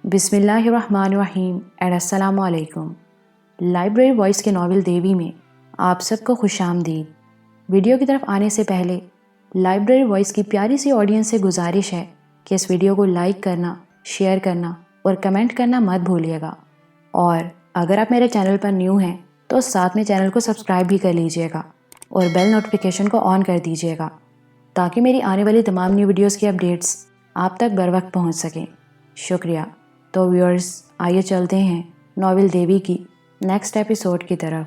بسم اللہ الرحمن الرحیم اینڈ السلام علیکم۔ لائبریری وائس کے ناول دیوی میں آپ سب کو خوش آمدید۔ ویڈیو کی طرف آنے سے پہلے لائبریری وائس کی پیاری سی آڈینس سے گزارش ہے کہ اس ویڈیو کو لائک کرنا، شیئر کرنا اور کمنٹ کرنا مت بھولیے گا، اور اگر آپ میرے چینل پر نیو ہیں تو ساتھ میں چینل کو سبسکرائب بھی کر لیجئے گا اور بیل نوٹیفیکیشن کو آن کر دیجئے گا تاکہ میری آنے والی تمام نیو ویڈیوز کی اپڈیٹس آپ تک بر وقت پہنچ سکیں۔ شکریہ۔ تو ویورز، آئیے چلتے ہیں ناول دیوی کی نیکسٹ ایپیسوڈ کی طرف۔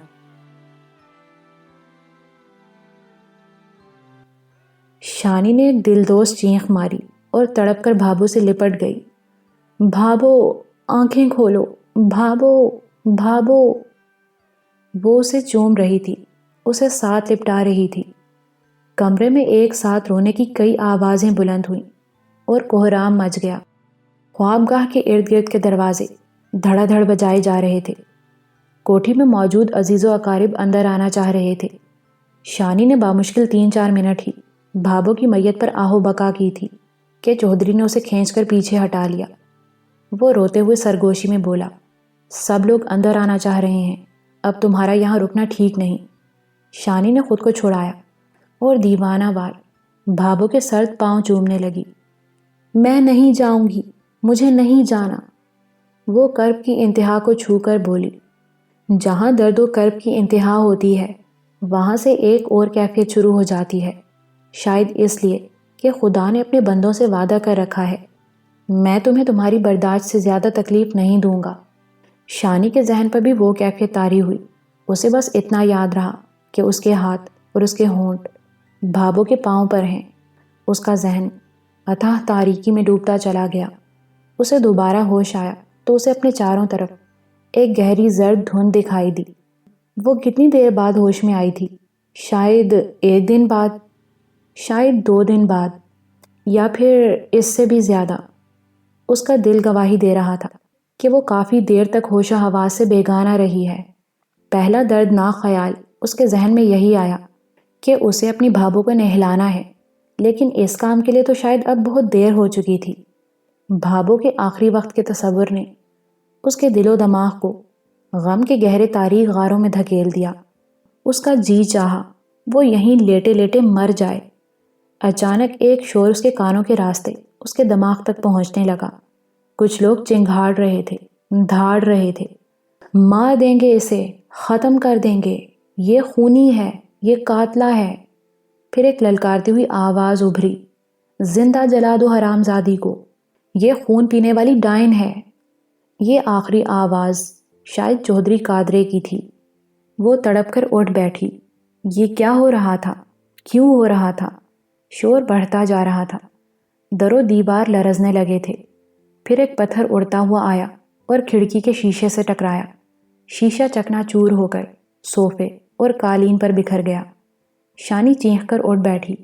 شانی نے ایک دلدوز چینخ ماری اور تڑپ کر بھابو سے لپٹ گئی۔ بھابو، آنکھیں کھولو، بھابو، بھابو۔ وہ اسے چوم رہی تھی، اسے ساتھ لپٹا رہی تھی۔ کمرے میں ایک ساتھ رونے کی کئی آوازیں بلند ہوئیں اور کوہرام مچ گیا۔ خوابگاہ کے ارد گرد کے دروازے دھڑا دھڑ بجائے جا رہے تھے۔ کوٹھی میں موجود عزیز و اقارب اندر آنا چاہ رہے تھے۔ شانی نے بامشکل 3-4 منٹ ہی بھابو کی میت پر آہو بکا کی تھی کہ چودھری نے اسے کھینچ کر پیچھے ہٹا لیا۔ وہ روتے ہوئے سرگوشی میں بولا، سب لوگ اندر آنا چاہ رہے ہیں، اب تمہارا یہاں رکنا ٹھیک نہیں۔ شانی نے خود کو چھڑایا اور دیوانہ وار بھابو کے سرد پاؤں چومنے لگی۔ میں نہیں جاؤں گی، مجھے نہیں جانا۔ وہ کرب کی انتہا کو چھو کر بولی۔ جہاں درد و کرب کی انتہا ہوتی ہے وہاں سے ایک اور کیفیت شروع ہو جاتی ہے، شاید اس لیے کہ خدا نے اپنے بندوں سے وعدہ کر رکھا ہے، میں تمہیں تمہاری برداشت سے زیادہ تکلیف نہیں دوں گا۔ شانی کے ذہن پر بھی وہ کیفیت طاری ہوئی۔ اسے بس اتنا یاد رہا کہ اس کے ہاتھ اور اس کے ہونٹ بھابو کے پاؤں پر ہیں۔ اس کا ذہن اتھاہ تاریکی میں ڈوبتا چلا گیا۔ اسے دوبارہ ہوش آیا تو اسے اپنے چاروں طرف ایک گہری زرد دھند دکھائی دی۔ وہ کتنی دیر بعد ہوش میں آئی تھی؟ شاید 1 دن بعد، شاید 2 دن بعد، یا پھر اس سے بھی زیادہ۔ اس کا دل گواہی دے رہا تھا کہ وہ کافی دیر تک ہوش و حواس سے بیگانہ رہی ہے۔ پہلا دردناک خیال اس کے ذہن میں یہی آیا کہ اسے اپنی بھابو کو نہلانا ہے، لیکن اس کام کے لیے تو شاید اب بہت دیر ہو چکی تھی۔ بھابو کے آخری وقت کے تصور نے اس کے دل و دماغ کو غم کے گہرے تاریک غاروں میں دھکیل دیا۔ اس کا جی چاہا وہ یہیں لیٹے لیٹے مر جائے۔ اچانک ایک شور اس کے کانوں کے راستے اس کے دماغ تک پہنچنے لگا۔ کچھ لوگ چنگھاڑ رہے تھے، دھاڑ رہے تھے، مار دیں گے اسے، ختم کر دیں گے، یہ خونی ہے، یہ قاتلہ ہے۔ پھر ایک للکارتی ہوئی آواز ابھری، زندہ جلا دو حرامزادی کو، یہ خون پینے والی ڈائن ہے۔ یہ آخری آواز شاید چودھری قادرے کی تھی۔ وہ تڑپ کر اٹھ بیٹھی۔ یہ کیا ہو رہا تھا؟ کیوں ہو رہا تھا؟ شور بڑھتا جا رہا تھا۔ در و دیوار لرزنے لگے تھے۔ پھر ایک پتھر اڑتا ہوا آیا اور کھڑکی کے شیشے سے ٹکرایا۔ شیشہ چکنا چور ہو کر صوفے اور قالین پر بکھر گیا۔ شانی چینخ کر اٹھ بیٹھی۔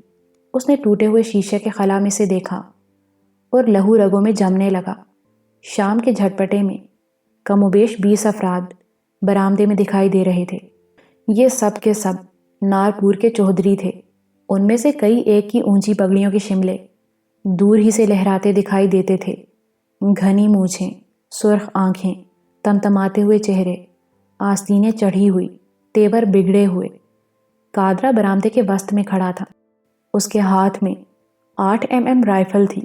اس نے ٹوٹے ہوئے شیشے کے خلا میں سے دیکھا اور لہو رگوں میں جمنے لگا۔ شام کے جھٹپٹے میں کم و بیش 20 افراد برآمدے میں دکھائی دے رہے تھے۔ یہ سب کے سب نارپور کے چودھری تھے۔ ان میں سے کئی ایک کی اونچی پگڑیوں کے شملے دور ہی سے لہراتے دکھائی دیتے تھے۔ گھنی مونچھیں، سرخ آنکھیں، تمتماتے ہوئے چہرے، آستینیں چڑھی ہوئی، تیور بگڑے ہوئے۔ قادرہ برآمدے کے وسط میں کھڑا تھا۔ اس کے ہاتھ میں 8 mm رائفل تھی۔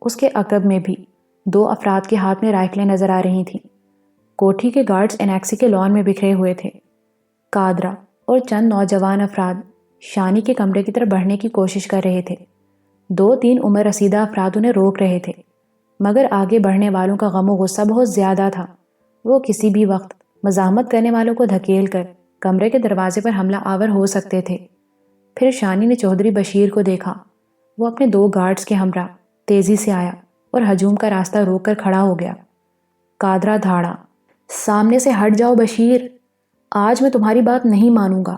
اس کے عقب میں بھی 2 افراد کے ہاتھ میں رائفلیں نظر آ رہی تھیں۔ کوٹھی کے گارڈز انیکسی کے لان میں بکھرے ہوئے تھے۔ قادرہ اور چند نوجوان افراد شانی کے کمرے کی طرف بڑھنے کی کوشش کر رہے تھے۔ 2-3 عمر رسیدہ افراد انہیں روک رہے تھے، مگر آگے بڑھنے والوں کا غم و غصہ بہت زیادہ تھا۔ وہ کسی بھی وقت مزاحمت کرنے والوں کو دھکیل کر کمرے کے دروازے پر حملہ آور ہو سکتے تھے۔ پھر شانی نے چودھری بشیر کو دیکھا۔ وہ اپنے 2 گارڈز کے ہمراہ تیزی سے آیا اور ہجوم کا راستہ روک کر کھڑا ہو گیا۔ قادرہ دھاڑا، سامنے سے ہٹ جاؤ بشیر، آج میں تمہاری بات نہیں مانوں گا۔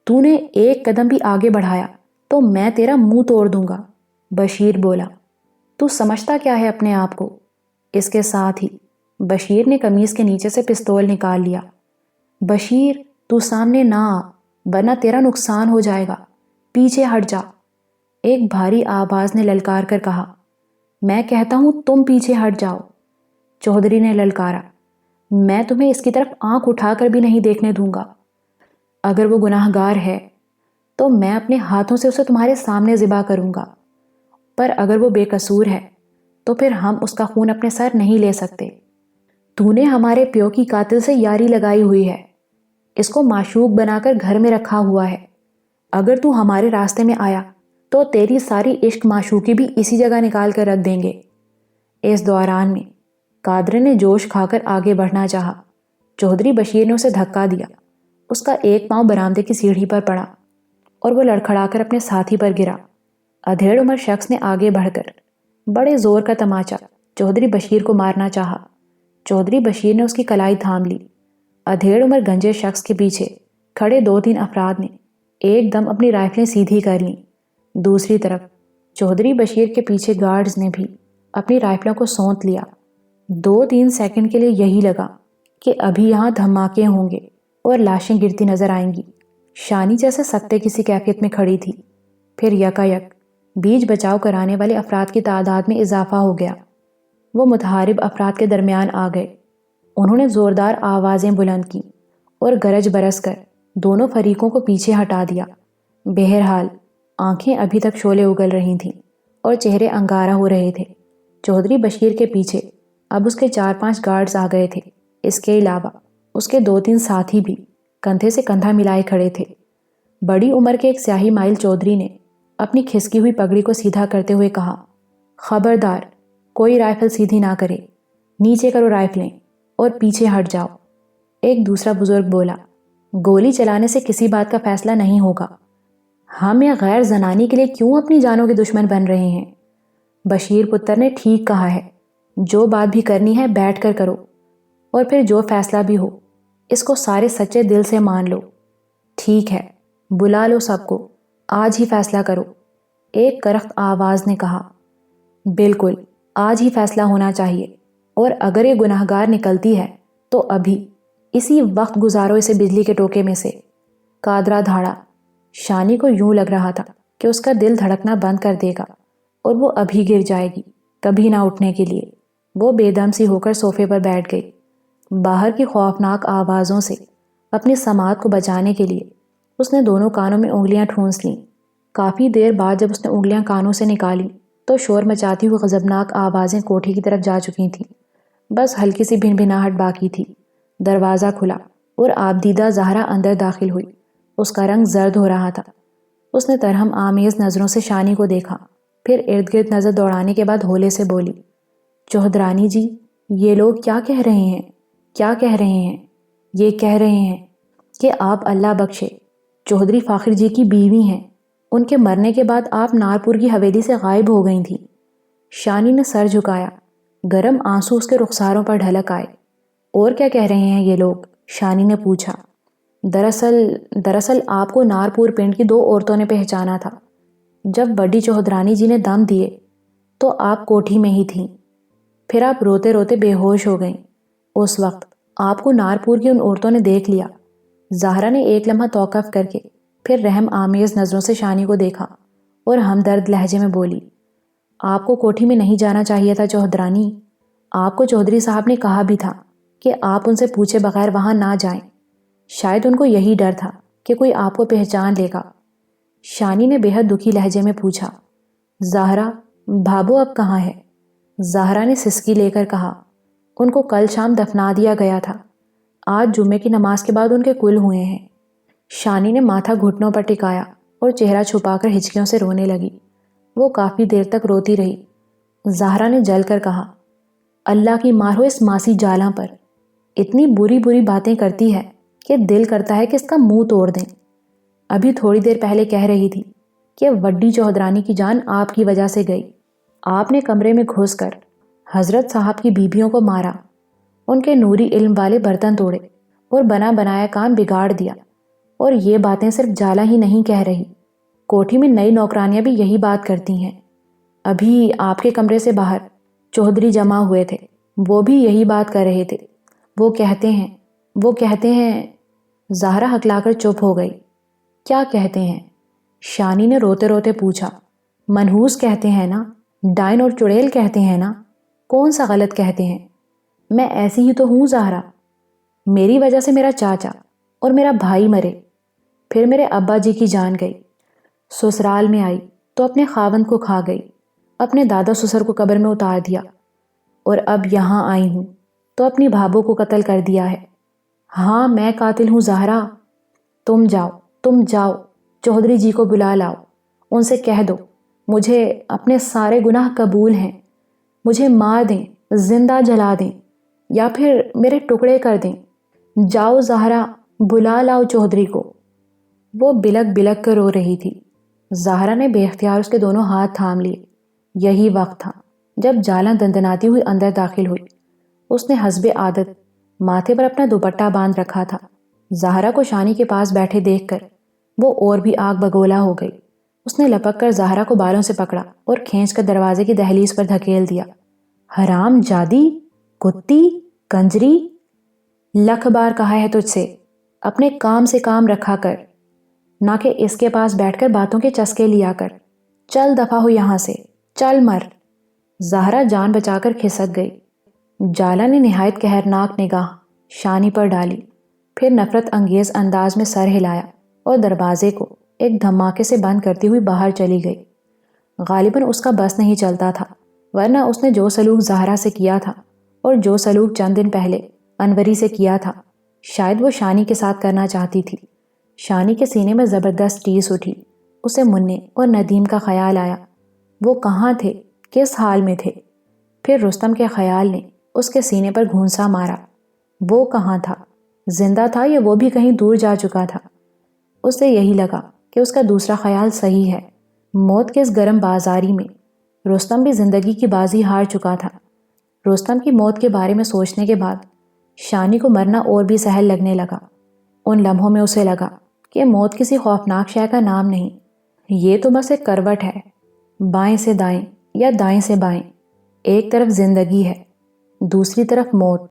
تو نے ایک قدم بھی آگے بڑھایا تو میں تیرا منہ توڑ دوں گا۔ بشیر بولا، تو سمجھتا کیا ہے اپنے آپ کو؟ اس کے ساتھ ہی بشیر نے قمیض کے نیچے سے پستول نکال لیا۔ بشیر، تو سامنے نہ آ ورنہ تیرا نقصان ہو جائے گا، پیچھے ہٹ جا۔ ایک بھاری آواز نے للکار کر کہا، میں کہتا ہوں تم پیچھے ہٹ جاؤ۔ چودھری نے للکارا۔ میں تمہیں اس کی طرف آنکھ اٹھا کر بھی نہیں دیکھنے دوں گا۔ اگر وہ گناہ گار ہے تو میں اپنے ہاتھوں سے اسے تمہارے سامنے ذبح کروں گا، پر اگر وہ بے قصور ہے تو پھر ہم اس کا خون اپنے سر نہیں لے سکتے۔ تو نے ہمارے پیو کی قاتل سے یاری لگائی ہوئی ہے، اس کو معشوق بنا کر گھر میں رکھا ہوا ہے۔ اگر تو ہمارے راستے میں آیا تو تیری ساری عشق معشوقی بھی اسی جگہ نکال کر رکھ دیں گے۔ اس دوران میں قادر نے جوش کھا کر آگے بڑھنا چاہا۔ چودھری بشیر نے اسے دھکا دیا۔ اس کا ایک پاؤں برآمدے کی سیڑھی پر پڑا اور وہ لڑکھڑا کر اپنے ساتھی پر گرا۔ ادھیڑ عمر شخص نے آگے بڑھ کر بڑے زور کا تماچا چودھری بشیر کو مارنا چاہا۔ چودھری بشیر نے اس کی کلائی تھام لی۔ ادھیڑ عمر گنجے شخص کے پیچھے کھڑے 2-3 افراد نے ایک دم اپنی رائفلیں سیدھی کر لیں۔ دوسری طرف چودھری بشیر کے پیچھے گارڈز نے بھی اپنی رائفلوں کو سونت لیا۔ 2-3 سیکنڈ کے لیے یہی لگا کہ ابھی یہاں دھماکے ہوں گے اور لاشیں گرتی نظر آئیں گی۔ شانی جیسے سکتے کسی کیفیت میں کھڑی تھی۔ پھر یکایک بیچ بچاؤ کرانے والے افراد کی تعداد میں اضافہ ہو گیا۔ وہ متحارب افراد کے درمیان آ گئے۔ انہوں نے زوردار آوازیں بلند کی اور گرج برس کر دونوں فریقوں کو پیچھے ہٹا دیا۔ بہرحال آنکھیں ابھی تک شعلے اگل رہی تھیں اور چہرے انگارہ ہو رہے تھے۔ چودھری بشیر کے پیچھے اب اس کے 4-5 گارڈز آ گئے تھے۔ اس کے علاوہ اس کے 2-3 ساتھی بھی کندھے سے کندھا ملائے کھڑے تھے۔ بڑی عمر کے ایک سیاہی مائل چودھری نے اپنی کھسکی ہوئی پگڑی کو سیدھا کرتے ہوئے کہا، خبردار، کوئی رائفل سیدھی نہ کرے، نیچے کرو رائفلیں اور پیچھے ہٹ جاؤ۔ ایک دوسرا بزرگ بولا، گولی چلانے سے کسی بات کا فیصلہ نہیں ہوگا۔ ہم یہ غیر زنانی کے لیے کیوں اپنی جانوں کے دشمن بن رہے ہیں؟ بشیر پتر نے ٹھیک کہا ہے، جو بات بھی کرنی ہے بیٹھ کر کرو، اور پھر جو فیصلہ بھی ہو اس کو سارے سچے دل سے مان لو۔ ٹھیک ہے، بلا لو سب کو، آج ہی فیصلہ کرو۔ ایک کرخت آواز نے کہا، بالکل، آج ہی فیصلہ ہونا چاہیے، اور اگر یہ گناہ گار نکلتی ہے تو ابھی اسی وقت گزارو اسے بجلی کے ٹوکے میں سے۔ قادرہ دھاڑا۔ شانی کو یوں لگ رہا تھا کہ اس کا دل دھڑکنا بند کر دے گا اور وہ ابھی گر جائے گی، کبھی نہ اٹھنے کے لیے۔ وہ بے دم سی ہو کر صوفے پر بیٹھ گئی۔ باہر کی خوفناک آوازوں سے اپنی سماعت کو بچانے کے لیے اس نے دونوں کانوں میں انگلیاں ٹھونس لیں۔ کافی دیر بعد جب اس نے انگلیاں کانوں سے نکالی تو شور مچاتی ہوئی غضبناک آوازیں کوٹھی کی طرف جا چکی تھیں۔ بس ہلکی سی بھنبھناہٹ باقی تھی۔ دروازہ کھلا اور آبدیدہ زہرا اندر داخل ہوئی۔ اس کا رنگ زرد ہو رہا تھا۔ اس نے ترہم آمیز نظروں سے شانی کو دیکھا، پھر ارد گرد نظر دوڑانے کے بعد ہولے سے بولی، چودھرانی جی، یہ لوگ کیا کہہ رہے ہیں؟ کیا کہہ رہے ہیں؟ یہ کہہ رہے ہیں کہ آپ اللہ بخشے چودھری فاخر جی کی بیوی ہیں۔ ان کے مرنے کے بعد آپ نارپور کی حویلی سے غائب ہو گئی تھیں۔ شانی نے سر جھکایا۔ گرم آنسو اس کے رخساروں پر ڈھلک آئے۔ اور کیا کہہ رہے ہیں یہ لوگ؟ شانی نے پوچھا۔ دراصل آپ کو نارپور پنڈ کی 2 عورتوں نے پہچانا تھا۔ جب بڑی چودھرانی جی نے دم دیے تو آپ کوٹھی میں ہی تھیں، پھر آپ روتے روتے بے ہوش ہو گئیں۔ اس وقت آپ کو نارپور کی ان عورتوں نے دیکھ لیا۔ زہرا نے ایک لمحہ توقف کر کے پھر رحم آمیز نظروں سے شانی کو دیکھا اور ہمدرد لہجے میں بولی، آپ کو کوٹھی میں نہیں جانا چاہیے تھا چودھرانی۔ آپ کو چودھری صاحب نے کہا بھی تھا کہ آپ ان سے پوچھے بغیر وہاں نہ جائیں۔ شاید ان کو یہی ڈر تھا کہ کوئی آپ کو پہچان لے گا۔ شانی نے بے حد دکھی لہجے میں پوچھا، زہرا، بھابو اب کہاں ہے؟ زہرا نے سسکی لے کر کہا، ان کو کل شام دفنا دیا گیا تھا۔ آج جمعے کی نماز کے بعد ان کے کل ہوئے ہیں۔ شانی نے ماتھا گھٹنوں پر ٹکایا اور چہرہ چھپا کر ہچکیوں سے رونے لگی۔ وہ کافی دیر تک روتی رہی۔ زہرا نے جل کر کہا، اللہ کی مار ہو اس ماسی جالاں پر، اتنی بری بری باتیں کرتی ہے کہ دل کرتا ہے کہ اس کا منہ توڑ دیں۔ ابھی تھوڑی دیر پہلے کہہ رہی تھی کہ وڈی چودھرانی کی جان آپ کی وجہ سے گئی۔ آپ نے کمرے میں گھس کر حضرت صاحب کی بیویوں کو مارا، ان کے نوری علم والے برتن توڑے اور بنا بنایا کام بگاڑ دیا۔ اور یہ باتیں صرف جالا ہی نہیں کہہ رہی، کوٹھی میں نئی نوکرانیاں بھی یہی بات کرتی ہیں۔ ابھی آپ کے کمرے سے باہر چودھری جمع ہوئے تھے، وہ بھی یہی بات کر رہے تھے۔ وہ کہتے ہیں زہرا ہکلا کر چپ ہو گئی۔ کیا کہتے ہیں؟ شانی نے روتے روتے پوچھا۔ منحوس کہتے ہیں نا، ڈائن اور چڑیل کہتے ہیں نا، کون سا غلط کہتے ہیں؟ میں ایسی ہی تو ہوں زہرا. میری وجہ سے میرا چاچا اور میرا بھائی مرے، پھر میرے ابا جی کی جان گئی. سسرال میں آئی تو اپنے خاوند کو کھا گئی، اپنے دادا سسر کو قبر میں اتار دیا، اور اب یہاں آئی ہوں تو اپنی بھابو کو قتل کر دیا ہے. ہاں میں قاتل ہوں زہرا. تم جاؤ چودھری جی کو بلا لاؤ. ان سے کہہ دو مجھے اپنے سارے گناہ قبول ہیں، مجھے مار دیں، زندہ جلا دیں، یا پھر میرے ٹکڑے کر دیں. جاؤ زہرا، بلا لاؤ چودھری کو. وہ بلک بلک کر رو رہی تھی. زہرا نے بے اختیار اس کے دونوں ہاتھ تھام لیے. یہی وقت تھا جب جالاں دندناتی ہوئی اندر داخل ہوئی. اس نے حسب عادت ماتھے پر اپنا دوپٹہ باندھ رکھا تھا. زہرا کو شانی کے پاس بیٹھے دیکھ کر وہ اور بھی آگ بگولا ہو گئی. اس نے لپک کر زہرا کو بالوں سے پکڑا اور کھینچ کر دروازے کی دہلیز پر دھکیل دیا. حرام جادی، کتی، کنجری، لکھ بار کہا ہے تجھ سے اپنے کام سے کام رکھا کر، نہ کہ اس کے پاس بیٹھ کر باتوں کے چسکے لیا کر. چل دفع ہو یہاں سے، چل مر. زہرا جان بچا کر کھسک گئی. جالا نے نہایت قہرناک نگاہ شانی پر ڈالی، پھر نفرت انگیز انداز میں سر ہلایا اور دروازے کو ایک دھماکے سے بند کرتی ہوئی باہر چلی گئی. غالباً اس کا بس نہیں چلتا تھا، ورنہ اس نے جو سلوک زہرا سے کیا تھا اور جو سلوک چند دن پہلے انوری سے کیا تھا، شاید وہ شانی کے ساتھ کرنا چاہتی تھی. شانی کے سینے میں زبردست ٹیس اٹھی. اسے مننے اور ندیم کا خیال آیا. وہ کہاں تھے، کس حال میں تھے؟ پھر رستم کے خیال نے اس کے سینے پر گھونسا مارا. وہ کہاں تھا، زندہ تھا یا وہ بھی کہیں دور جا چکا تھا؟ اسے یہی لگا کہ اس کا دوسرا خیال صحیح ہے. موت کے اس گرم بازاری میں رستم بھی زندگی کی بازی ہار چکا تھا. رستم کی موت کے بارے میں سوچنے کے بعد شانی کو مرنا اور بھی سہل لگنے لگا. ان لمحوں میں اسے لگا کہ موت کسی خوفناک شے کا نام نہیں، یہ تو بس ایک کروٹ ہے، بائیں سے دائیں یا دائیں سے بائیں. ایک طرف زندگی ہے، دوسری طرف موت.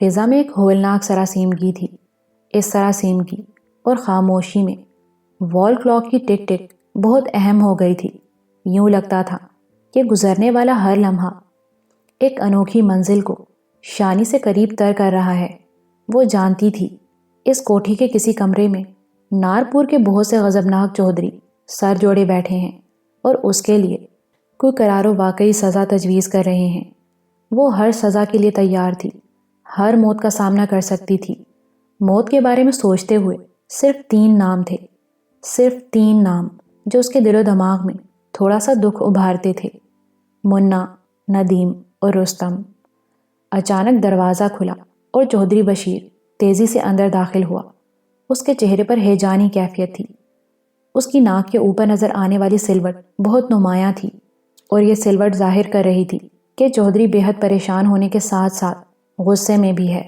فضا میں ایک ہولناک سراسیمگی تھی. اس سراسیمگی اور خاموشی میں وال کلاک کی ٹک ٹک بہت اہم ہو گئی تھی. یوں لگتا تھا کہ گزرنے والا ہر لمحہ ایک انوکھی منزل کو شانی سے قریب تر کر رہا ہے. وہ جانتی تھی اس کوٹھی کے کسی کمرے میں نارپور کے بہت سے غضبناک چودھری سر جوڑے بیٹھے ہیں اور اس کے لیے کوئی قرار و واقعی سزا تجویز کر رہے ہیں. وہ ہر سزا کے لیے تیار تھی، ہر موت کا سامنا کر سکتی تھی. موت کے بارے میں سوچتے ہوئے صرف 3 نام تھے، صرف 3 نام جو اس کے دل و دماغ میں تھوڑا سا دکھ ابھارتے تھے: منا، ندیم اور رستم. اچانک دروازہ کھلا اور چودھری بشیر تیزی سے اندر داخل ہوا. اس کے چہرے پر ہیجانی کیفیت تھی. اس کی ناک کے اوپر نظر آنے والی سلوٹ بہت نمایاں تھی، اور یہ سلوٹ ظاہر کر رہی تھی کہ چودھری بے حد پریشان ہونے کے ساتھ ساتھ غصے میں بھی ہے.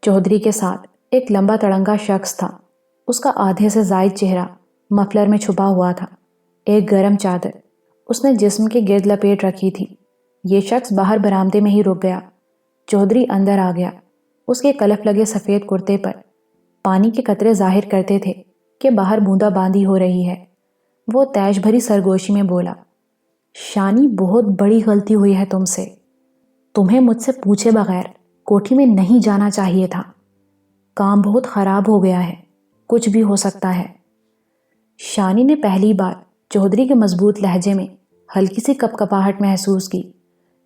چودھری کے ساتھ ایک لمبا تڑنگا شخص تھا. اس کا آدھے سے زائد چہرہ مفلر میں چھپا ہوا تھا. ایک گرم چادر اس نے جسم کے گرد لپیٹ رکھی تھی. یہ شخص باہر برآمدے میں ہی رک گیا. چودھری اندر آ گیا. اس کے کلف لگے سفید کرتے پر پانی کے قطرے ظاہر کرتے تھے کہ باہر بوندا باندی ہو رہی ہے. وہ تیش بھری سرگوشی میں بولا: شانی، بہت بڑی غلطی ہوئی ہے تم سے. تمہیں مجھ سے پوچھے بغیر کوٹھی میں نہیں جانا چاہیے تھا. کام بہت خراب ہو گیا ہے، کچھ بھی ہو سکتا ہے. شانی نے پہلی بار چودھری کے مضبوط لہجے میں ہلکی سی کپکپاہٹ محسوس کی.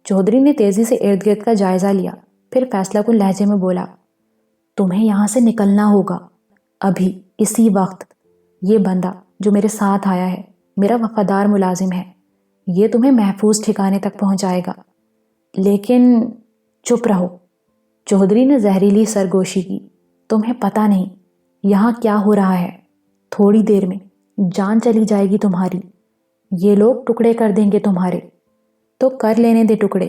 چودھری نے تیزی سے ارد گرد کا جائزہ لیا، پھر فیصلہ کن لہجے میں بولا: تمہیں یہاں سے نکلنا ہوگا، ابھی، اسی وقت. یہ بندہ جو میرے ساتھ آیا ہے میرا وفادار ملازم ہے، یہ تمہیں محفوظ ٹھکانے تک پہنچائے گا. لیکن چپ رہو. چودھری نے زہریلی سرگوشی کی. تمہیں پتہ نہیں یہاں کیا ہو رہا ہے. تھوڑی دیر میں جان چلی جائے گی تمہاری. یہ لوگ ٹکڑے کر دیں گے تمہارے. تو کر لینے دے ٹکڑے،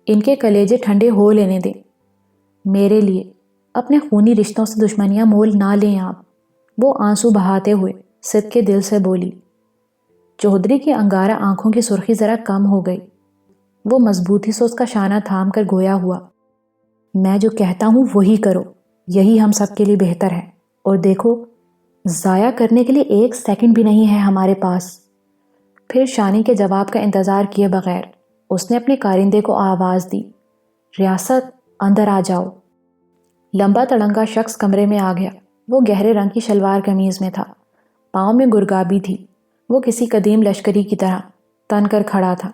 ان کے کلیجے ٹھنڈے ہو لینے دے. میرے لیے اپنے خونی رشتوں سے دشمنیاں مول نہ لیں آپ. وہ آنسو بہاتے ہوئے صدق کے دل سے بولی. چودھری کی انگارہ آنکھوں کی سرخی ذرا کم ہو گئی. وہ مضبوطی سے اس کا شانہ تھام کر گویا ہوا: میں جو کہتا ہوں وہی کرو، یہی ہم سب کے لیے بہتر ہے. اور دیکھو، ضائع کرنے کے لیے 1 سیکنڈ بھی نہیں ہے ہمارے پاس. پھر شانی کے جواب کا انتظار کیے بغیر اس نے اپنے کارندے کو آواز دی: ریاست، اندر آ جاؤ۔ لمبا تڑنگا شخص کمرے میں آ گیا۔ وہ گہرے رنگ کی شلوار قمیض میں تھا، پاؤں میں گرگابی تھی۔ وہ کسی قدیم لشکری کی طرح تن کر کھڑا تھا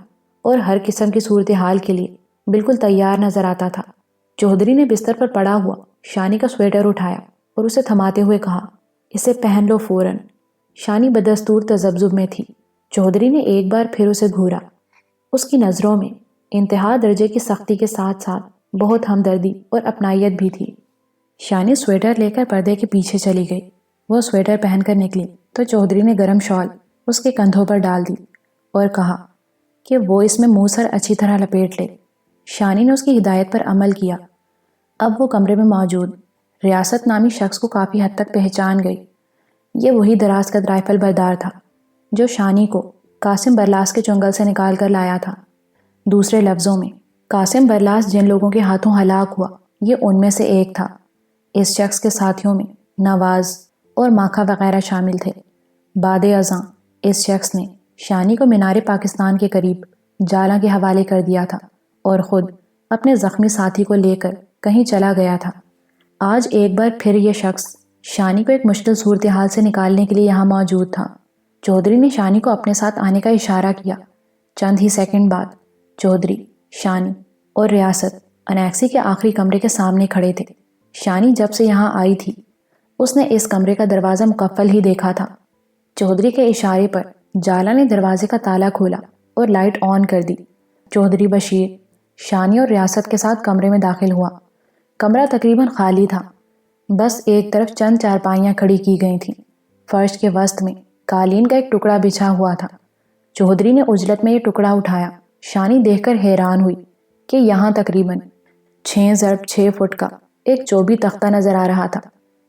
اور ہر قسم کی صورتحال کے لیے بالکل تیار نظر آتا تھا۔ چودھری نے بستر پر پڑا ہوا شانی کا سویٹر اٹھایا اور اسے تھماتے ہوئے کہا، اسے پہن لو فوراً۔ شانی بدستور تذبذب میں تھی۔ چودھری نے ایک بار پھر اسے گھورا۔ اس کی نظروں میں انتہا درجے کی سختی کے ساتھ ساتھ بہت ہمدردی اور اپنائیت بھی تھی۔ شانی سویٹر لے کر پردے کے پیچھے چلی گئی۔ وہ سویٹر پہن کر نکلی تو چودھری نے گرم شال اس کے کندھوں پر ڈال دی اور کہا کہ وہ اس میں منہ سر اچھی طرح لپیٹ لے۔ شانی نے اس کی ہدایت پر عمل کیا۔ اب وہ کمرے میں موجود ریاست نامی شخص کو کافی حد تک پہچان گئی۔ یہ وہی دراز قد رائفل بردار تھا جو شانی کو قاسم برلاس کے چنگل سے نکال کر لایا تھا۔ دوسرے لفظوں میں، قاسم برلاس جن لوگوں کے ہاتھوں ہلاک ہوا، یہ ان میں سے ایک تھا۔ اس شخص کے ساتھیوں میں نواز اور ماکھا وغیرہ شامل تھے۔ بعد ازاں اس شخص نے شانی کو مینار پاکستان کے قریب جالاں کے حوالے کر دیا تھا اور خود اپنے زخمی ساتھی کو لے کر کہیں چلا گیا تھا۔ آج ایک بار پھر یہ شخص شانی کو ایک مشکل صورتحال سے نکالنے کے لیے یہاں موجود تھا۔ چودھری نے شانی کو اپنے ساتھ آنے کا اشارہ کیا۔ چند ہی سیکنڈ بعد چودھری، شانی اور ریاست انیکسی کے آخری کمرے کے سامنے کھڑے تھے۔ شانی جب سے یہاں آئی تھی اس نے اس کمرے کا دروازہ مقفل ہی دیکھا تھا۔ چودھری کے اشارے پر جالا نے دروازے کا تالا کھولا اور لائٹ آن کر دی۔ چودھری بشیر شانی اور ریاست کے ساتھ کمرے میں داخل ہوا۔ کمرہ تقریباً خالی تھا، بس ایک طرف چند چارپائیاں کھڑی کی گئی تھیں۔ فرش کے وسط میں قالین کا ایک ٹکڑا بچھا ہوا تھا۔ چودھری نے عجلت میں یہ ٹکڑا اٹھایا۔ شانی دیکھ کر حیران ہوئی کہ یہاں تقریباً 6 فٹ کا ایک چوبی تختہ نظر آ رہا تھا۔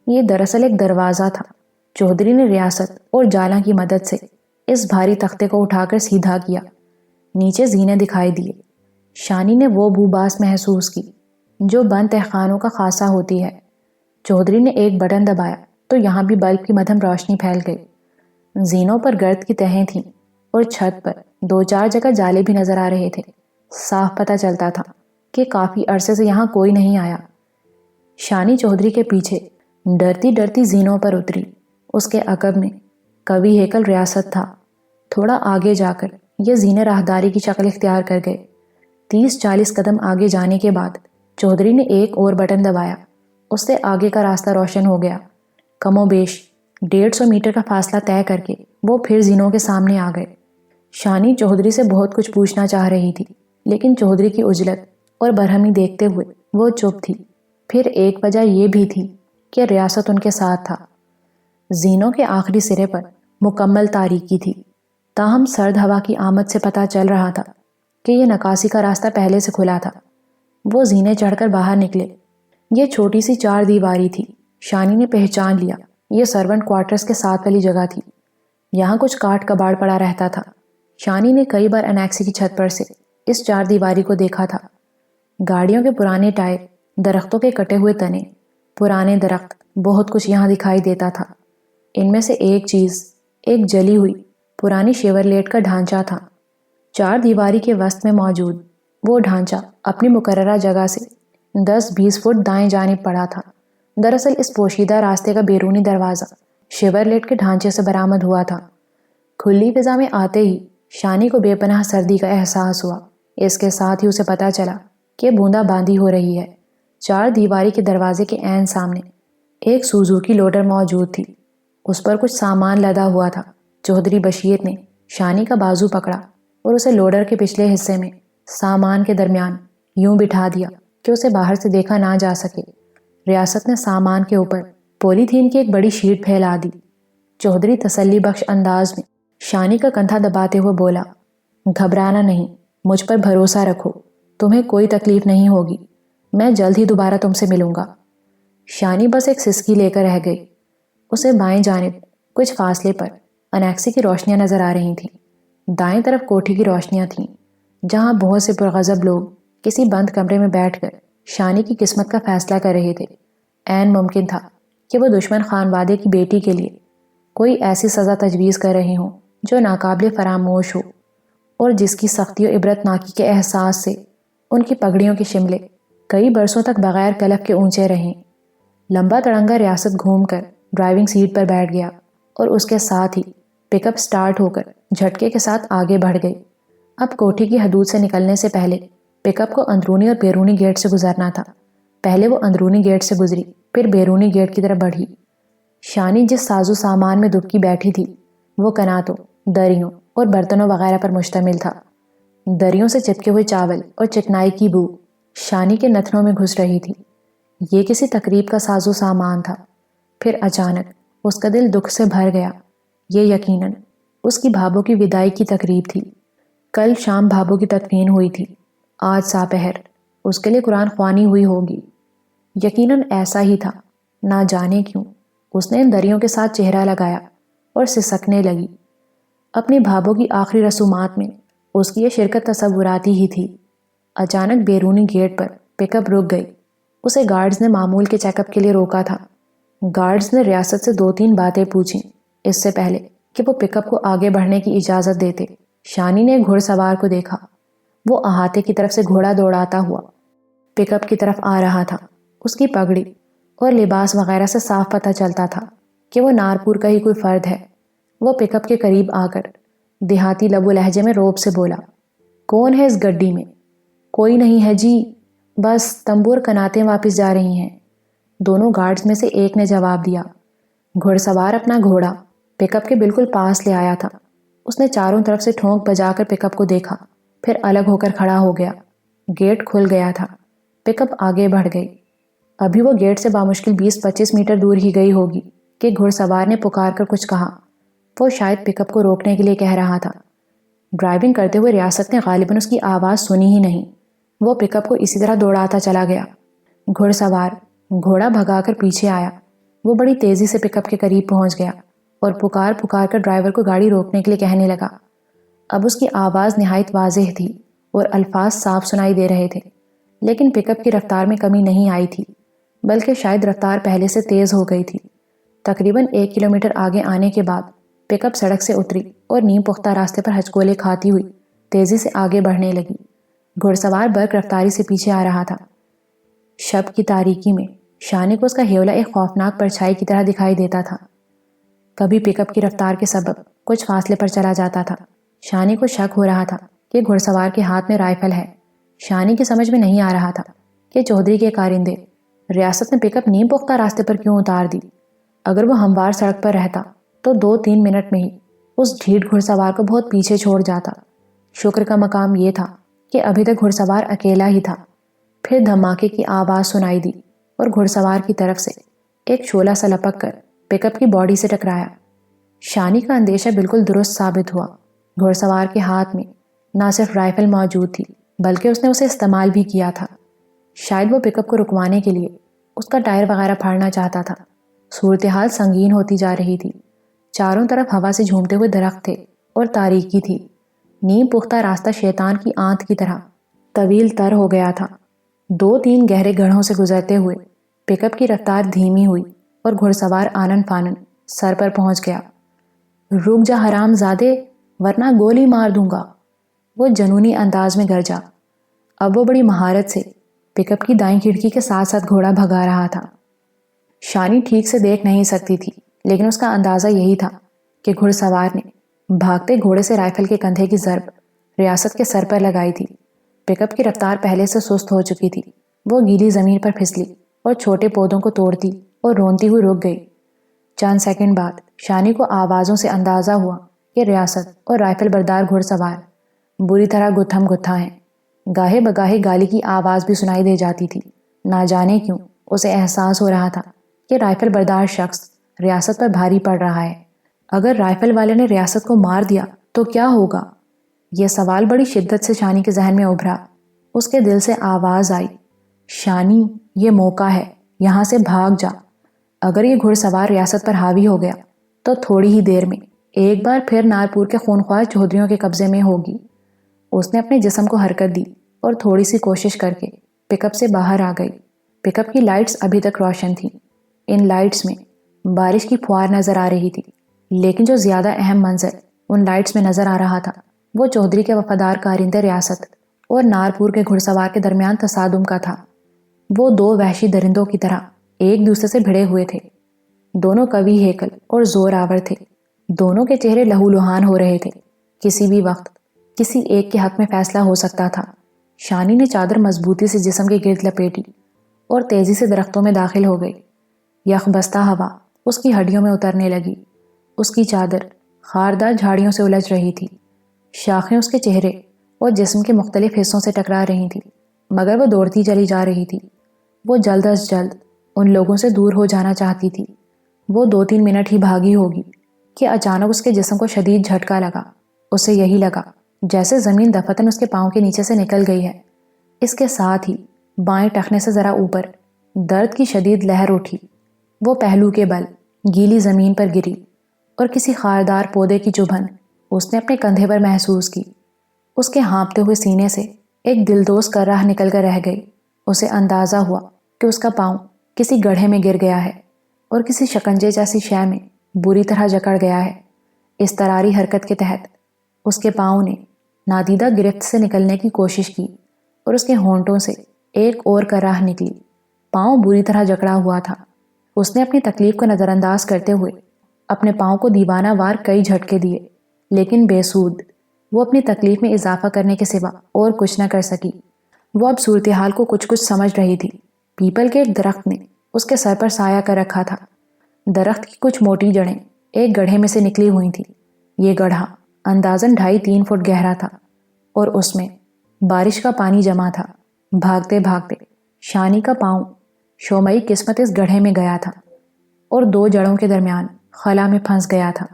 یہ دراصل ایک دروازہ تھا۔ چودھری نے ریاست اور جالاں کی مدد سے اس بھاری تختے کو اٹھا کر سیدھا کیا۔ نیچے زینے دکھائی دیے۔ شانی نے وہ بوباس محسوس کی جو بند تہخانوں کا خاصہ ہوتی ہے۔ چودھری نے ایک بٹن دبایا تو یہاں بھی بلب کی مدھم روشنی پھیل گئی۔ زینوں پر گرد کی تہیں تھیں اور چھت پر 2-4 جگہ جالے بھی نظر آ رہے تھے۔ صاف پتہ چلتا تھا کہ کافی عرصے سے یہاں کوئی نہیں آیا۔ شانی چودھری کے پیچھے ڈرتی ڈرتی زینوں پر اتری۔ اس کے عقب میں قوی ہیکل ریاست تھا۔ تھوڑا آگے جا کر یہ زینے راہداری کی شکل اختیار کر گئے۔ 30-40 قدم آگے جانے کے بعد چودھری نے ایک اور بٹن دبایا۔ اس سے آگے کا راستہ روشن ہو گیا۔ کم و بیش 150 میٹر کا فاصلہ طے کر کے وہ پھر زینوں کے سامنے آ گئے۔ شانی چودھری سے بہت کچھ پوچھنا چاہ رہی تھی، لیکن چودھری کی عجلت اور برہمی دیکھتے ہوئے وہ چپ تھی۔ پھر ایک وجہ یہ بھی تھی کہ ریاست ان کے ساتھ تھا۔ زینوں کے آخری سرے پر مکمل تاریکی تھی، تاہم سرد ہوا کی آمد سے پتہ چل رہا تھا کہ یہ نکاسی کا راستہ پہلے سے کھلا تھا۔ وہ زینے چڑھ کر باہر نکلے۔ یہ چھوٹی سی 4 دیواری تھی۔ شانی نے پہچان لیا، یہ سرونٹ کوارٹرز کے ساتھ والی جگہ تھی۔ یہاں کچھ کاٹ کباڑ پڑا رہتا تھا۔ شانی نے کئی بار انیکسی کی چھت پر سے اس 4 دیواری کو دیکھا تھا۔ گاڑیوں کے پرانے ٹائر، درختوں کے کٹے ہوئے تنے، پرانے درخت، بہت کچھ یہاں دکھائی دیتا تھا۔ ان میں سے ایک چیز ایک جلی ہوئی پرانی شیورلیٹ کا ڈھانچہ تھا۔ 4 دیواری کے وسط میں موجود وہ ڈھانچہ اپنی مقررہ جگہ سے 10-20 فٹ دائیں جانب پڑا تھا۔ دراصل اس پوشیدہ راستے کا بیرونی دروازہ شیورلیٹ کے ڈھانچے سے برآمد ہوا تھا۔ کھلی فضا میں آتے ہی شانی کو بے پناہ سردی کا احساس ہوا۔ اس کے ساتھ ہی اسے پتہ چلا کہ بوندا باندی ہو رہی ہے۔ 4 دیواری کے دروازے کے عین سامنے ایک سوزوکی لوڈر موجود تھی۔ اس پر کچھ سامان لدا ہوا تھا۔ چودھری بشیر نے شانی کا بازو پکڑا اور اسے لوڈر کے پچھلے حصے میں سامان کے درمیان یوں بٹھا دیا کہ اسے باہر سے دیکھا نہ جا سکے۔ ریاست نے سامان کے اوپر پولی تھین کی ایک بڑی شیٹ پھیلا دی۔ چودھری تسلی بخش انداز میں شانی کا کندھا دباتے ہوئے بولا، گھبرانا نہیں، مجھ پر بھروسہ رکھو، تمہیں کوئی تکلیف نہیں ہوگی، میں جلد ہی دوبارہ تم سے ملوں گا۔ شانی بس ایک سسکی لے کر رہ گئی۔ اسے بائیں جانب کچھ فاصلے پر انیکسی کی روشنیاں نظر آ رہی تھیں۔ دائیں طرف کوٹھی کی روشنیاں تھیں، جہاں بہت سے پرغضب لوگ کسی بند کمرے میں بیٹھ کر شانی کی قسمت کا فیصلہ کر رہے تھے۔ عین ممکن تھا کہ وہ دشمن خانوادے کی بیٹی کے لیے کوئی ایسی سزا تجویز کر رہے ہوں جو ناقابل فراموش ہو اور جس کی سختی و عبرت ناکی کے احساس سے ان کی پگڑیوں کے شملے کئی برسوں تک بغیر کلف کے اونچے رہیں۔ لمبا تڑنگا ریاست گھوم کر ڈرائیونگ سیٹ پر بیٹھ گیا اور اس کے ساتھ ہی پک اپ سٹارٹ ہو کر جھٹکے کے ساتھ آگے بڑھ گئی۔ اب کوٹھی کی حدود سے نکلنے سے پہلے پک اپ کو اندرونی اور بیرونی گیٹ سے گزرنا تھا۔ پہلے وہ اندرونی گیٹ سے گزری، پھر بیرونی گیٹ کی طرف بڑھی۔ شانی جس سازو سامان میں دبکی بیٹھی تھی وہ کناتوں، دریوں اور برتنوں وغیرہ پر مشتمل تھا۔ دریوں سے چپکے ہوئے چاول اور چکنائی کی بو شانی کے نتنوں میں گھس رہی تھی۔ یہ کسی تقریب کا سازو سامان تھا۔ پھر اچانک اس کا دل دکھ سے بھر گیا۔ یہ یقیناً اس کی بھابو کی وداعی کی تقریب تھی۔ کل شام بھابو کی تدفین ہوئی تھی۔ آج ساپہر اس کے لیے قرآن خوانی ہوئی ہوگی۔ یقیناً ایسا ہی تھا۔ نہ جانے کیوں اس نے ان دریوں کے ساتھ چہرہ لگایا اور سسکنے لگی۔ اپنی بھابو کی آخری رسومات میں اس کی یہ شرکت تصوراتی ہی تھی۔ اچانک بیرونی گیٹ پر پک اپ رک گئی۔ اسے گارڈز نے معمول کے چیک اپ کے لیے روکا تھا۔ گارڈز نے ریاست سے 2-3 باتیں پوچھیں اس سے پہلے کہ وہ پک اپ کو آگے بڑھنے کی اجازت دیتے۔ شانی نے گھڑ سوار کو دیکھا۔ وہ احاطے کی طرف سے گھوڑا دوڑاتا ہوا پک اپ کی طرف آ رہا تھا۔ اس کی پگڑی اور لباس وغیرہ سے صاف پتہ چلتا تھا کہ وہ نارپور کا ہی کوئی فرد ہے۔ وہ پک اپ کے قریب آ کر دیہاتی لب و لہجے میں روب سے بولا، کون ہے اس گڈی میں؟ کوئی نہیں ہے جی، بس تمبو اور کناتیں واپس جا رہی ہیں، دونوں گارڈز میں سے ایک نے جواب دیا۔ گھڑ سوار اپنا گھوڑا پک اپ کے بالکل پاس لے آیا تھا۔ اس نے چاروں طرف سے ٹھونک بجا کر پک اپ کو دیکھا، پھر الگ ہو کر کھڑا ہو گیا۔ گیٹ کھل گیا تھا۔ پک اپ آگے بڑھ گئی۔ ابھی وہ گیٹ سے بامشکل 20-25 میٹر دور ہی گئی ہوگی کہ گھڑ سوار نے پکار کر کچھ کہا۔ وہ شاید پک اپ کو روکنے کے لیے کہہ رہا تھا۔ ڈرائیونگ کرتے ہوئے ریاست نے غالباً اس کی آواز سنی ہی نہیں۔ وہ پک اپ کو اسی طرح دوڑاتا چلا گیا۔ گھڑ سوار گھوڑا بھگا کر پیچھے آیا۔ وہ بڑی تیزی سے پک اپ کے قریب پہنچ گیا اور پکار کر ڈرائیور کو گاڑی روکنے کے لیے کہنے لگا۔ اب اس کی آواز نہایت واضح تھی اور الفاظ صاف سنائی دے رہے تھے، لیکن پک اپ کی رفتار میں کمی نہیں آئی تھی، بلکہ شاید رفتار پہلے سے تیز ہو گئی تھی۔ تقریباً 1 کلومیٹر آگے آنے کے بعد پک اپ سڑک سے اتری اور نیم پختہ راستے پر ہچکولے کھاتی ہوئی تیزی سے آگے بڑھنے لگی۔ گھڑ سوار برق رفتاری سے پیچھے آ رہا تھا۔ شب کی تاریکی میں شانی کو اس کا ہیولہ ایک خوفناک پرچھائی کی طرح دکھائی دیتا تھا۔ کبھی پک اپ کی رفتار کے سبب کچھ فاصلے پر چلا جاتا تھا۔ شانی کو شک ہو رہا تھا کہ گھڑ سوار کے ہاتھ میں رائفل ہے۔ شانی کی سمجھ میں نہیں آ رہا تھا کہ چودھری کے کارندے ریاست نے پک اپ نیم پختہ راستے پر کیوں اتار دی۔ اگر وہ ہموار سڑک پر رہتا تو 2-3 منٹ میں ہی اس ڈھیٹ گھڑ سوار کو بہت پیچھے چھوڑ جاتا۔ شکر کا مقام یہ تھا کہ ابھی تک گھڑ سوار اکیلا ہی تھا۔ پھر دھماکے کی آواز سنائی دی اور گھڑ سوار کی طرف سے ایک شعلہ سا لپک کر پک اپ کی باڈی سے ٹکرایا۔ شانی کا اندیشہ بالکل درست ثابت ہوا۔ گھڑ سوار کے ہاتھ میں نہ صرف رائفل موجود تھی بلکہ اس نے اسے استعمال بھی کیا تھا۔ شاید وہ پک اپ کو رکوانے کے لیے اس کا ٹائر وغیرہ پھاڑنا چاہتا تھا۔ صورتحال سنگین ہوتی جا رہی تھی۔ چاروں طرف ہوا سے جھومتے ہوئے درخت تھے اور تاریکی تھی۔ نیم پختہ راستہ شیطان کی آنت کی طرح طویل تر ہو گیا تھا۔ 2-3 گہرے گڑھوں سے گزرتے ہوئے پک اپ کی رفتار دھیمی ہوئی اور گھڑ سوار آنن فانن سر پر پہنچ گیا۔ رک جا حرام زادے ورنہ گولی مار دوں گا، وہ جنونی انداز میں گرجا۔ اب وہ بڑی مہارت سے پک اپ کی دائیں کھڑکی کے ساتھ ساتھ گھوڑا بھگا رہا تھا۔ شانی ٹھیک سے دیکھ نہیں سکتی تھی، لیکن اس کا اندازہ یہی تھا کہ گھڑ سوار نے بھاگتے گھوڑے سے رائفل کے کندھے کی ضرب ریاست کے سر پر لگائی تھی۔ پک اپ کی رفتار پہلے سے سست ہو چکی تھی۔ وہ گیلی زمین پر پھسلی اور چھوٹے پودوں کو توڑتی اور رونتی ہوئی رک گئی۔ چند سیکنڈ بعد شانی کو آوازوں سے اندازہ ہوا کہ ریاست اور رائفل بردار گھڑ سوار بری طرح گتھم گتھا ہیں۔ گاہے بگاہے گالی کی آواز بھی سنائی دے جاتی تھی۔ نہ جانے کیوں اسے احساس ہو رہا تھا کہ رائفل بردار شخص ریاست پر بھاری پڑ رہا ہے۔ اگر رائفل والے نے ریاست کو مار دیا تو کیا ہوگا؟ یہ سوال بڑی شدت سے شانی کے ذہن میں ابھرا۔ اس کے دل سے آواز آئی، شانی یہ موقع ہے، یہاں سے بھاگ جا۔ اگر یہ گھڑ سوار ریاست پر حاوی ہو گیا تو تھوڑی ہی دیر میں ایک بار پھر نارپور کے خونخوار چودھریوں کے قبضے میں ہوگی۔ اس نے اپنے جسم کو حرکت دی اور تھوڑی سی کوشش کر کے پک اپ سے باہر آ گئی۔ پک اپ کی لائٹس ابھی تک روشن تھیں۔ ان لائٹس میں بارش کی پھوار نظر آ رہی تھی، لیکن جو زیادہ اہم منظر ان لائٹس میں نظر آ رہا تھا وہ چودھری کے وفادار کارندے ریاست اور نارپور کے گھڑ سوار کے درمیان تصادم کا تھا۔ وہ دو وحشی درندوں کی طرح ایک دوسرے سے بھڑے ہوئے تھے۔ دونوں قوی ہیکل اور زور آور تھے۔ دونوں کے چہرے لہو لہان ہو رہے تھے۔ کسی بھی وقت کسی ایک کے حق میں فیصلہ ہو سکتا تھا۔ شانی نے چادر مضبوطی سے جسم کے گرد لپیٹی اور تیزی سے درختوں میں داخل ہو گئی۔ یخ بستہ ہوا اس کی ہڈیوں میں اترنے لگی۔ اس کی چادر خاردار جھاڑیوں سے الجھ رہی تھی۔ شاخیں اس کے چہرے اور جسم کے مختلف حصوں سے ٹکرا رہی تھیں، مگر وہ دوڑتی چلی جا رہی تھی۔ وہ جلد از جلد ان لوگوں سے دور ہو جانا چاہتی تھی۔ وہ 2-3 منٹ ہی بھاگی ہوگی کہ اچانک اس کے جسم کو شدید جھٹکا لگا۔ اسے یہی لگا جیسے زمین دفتن اس کے پاؤں کے نیچے سے نکل گئی ہے۔ اس کے ساتھ ہی بائیں ٹخنے سے ذرا اوپر درد کی شدید لہر اٹھی۔ وہ پہلو کے بل گیلی زمین پر گری اور کسی خاردار پودے کی چبھن اس نے اپنے کندھے پر محسوس کی۔ اس کے ہانپتے ہوئے سینے سے ایک دلدوز کرراہ نکل کر رہ گئی۔ اسے اندازہ ہوا کہ اس کا پاؤں کسی گڑھے میں گر گیا ہے اور کسی شکنجے جیسی شے میں بری طرح جکڑ گیا ہے۔ اس تراری حرکت کے تحت اس کے پاؤں نے نادیدہ گرفت سے نکلنے کی کوشش کی اور اس کے ہونٹوں سے ایک اور کرراہ نکلی۔ پاؤں بری طرح جکڑا ہوا تھا۔ اس نے اپنی تکلیف کو نظر انداز کرتے ہوئے اپنے پاؤں کو دیوانہ وار کئی جھٹکے دیے، لیکن بے سود۔ وہ اپنی تکلیف میں اضافہ کرنے کے سوا اور کچھ نہ کر سکی۔ وہ اب صورتحال کو کچھ سمجھ رہی تھی۔ پیپل کے ایک درخت نے اس کے سر پر سایہ کر رکھا تھا۔ درخت کی کچھ موٹی جڑیں ایک گڑھے میں سے نکلی ہوئی تھیں۔ یہ گڑھا اندازاً 2.5-3 فٹ گہرا تھا اور اس میں بارش کا پانی جمع تھا۔ بھاگتے بھاگتے شانی کا پاؤں شومئی قسمت اس گڑھے میں گیا تھا اور 2 جڑوں کے درمیان خلا میں پھنس گیا تھا۔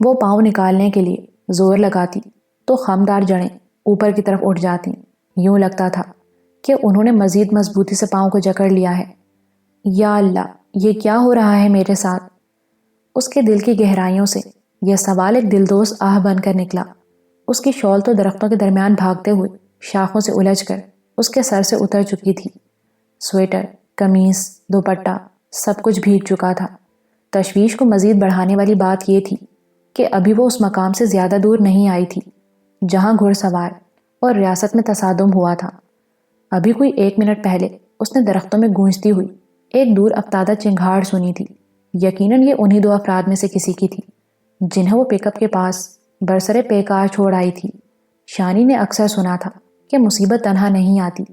وہ پاؤں نکالنے کے لیے زور لگاتی تو خمدار جڑیں اوپر کی طرف اٹھ جاتی۔ یوں لگتا تھا کہ انہوں نے مزید مضبوطی سے پاؤں کو جکڑ لیا ہے۔ یا اللہ، یہ کیا ہو رہا ہے میرے ساتھ؟ اس کے دل کی گہرائیوں سے یہ سوال ایک دلدوز آہ بن کر نکلا۔ اس کی شال تو درختوں کے درمیان بھاگتے ہوئے شاخوں سے الجھ کر اس کے سر سے اتر چکی تھی۔ سویٹر، قمیص، دوپٹہ سب کچھ بھیگ چکا تھا۔ تشویش کو مزید بڑھانے والی بات یہ تھی کہ ابھی وہ اس مقام سے زیادہ دور نہیں آئی تھی جہاں گھڑ سوار اور ریاست میں تصادم ہوا تھا۔ ابھی کوئی 1 منٹ پہلے اس نے درختوں میں گونجتی ہوئی ایک دور افتادہ چنگھاڑ سنی تھی۔ یقیناً یہ انہی 2 افراد میں سے کسی کی تھی جنہیں وہ پک اپ کے پاس برسرے پیکار چھوڑ آئی تھی۔ شانی نے اکثر سنا تھا کہ مصیبت تنہا نہیں آتی،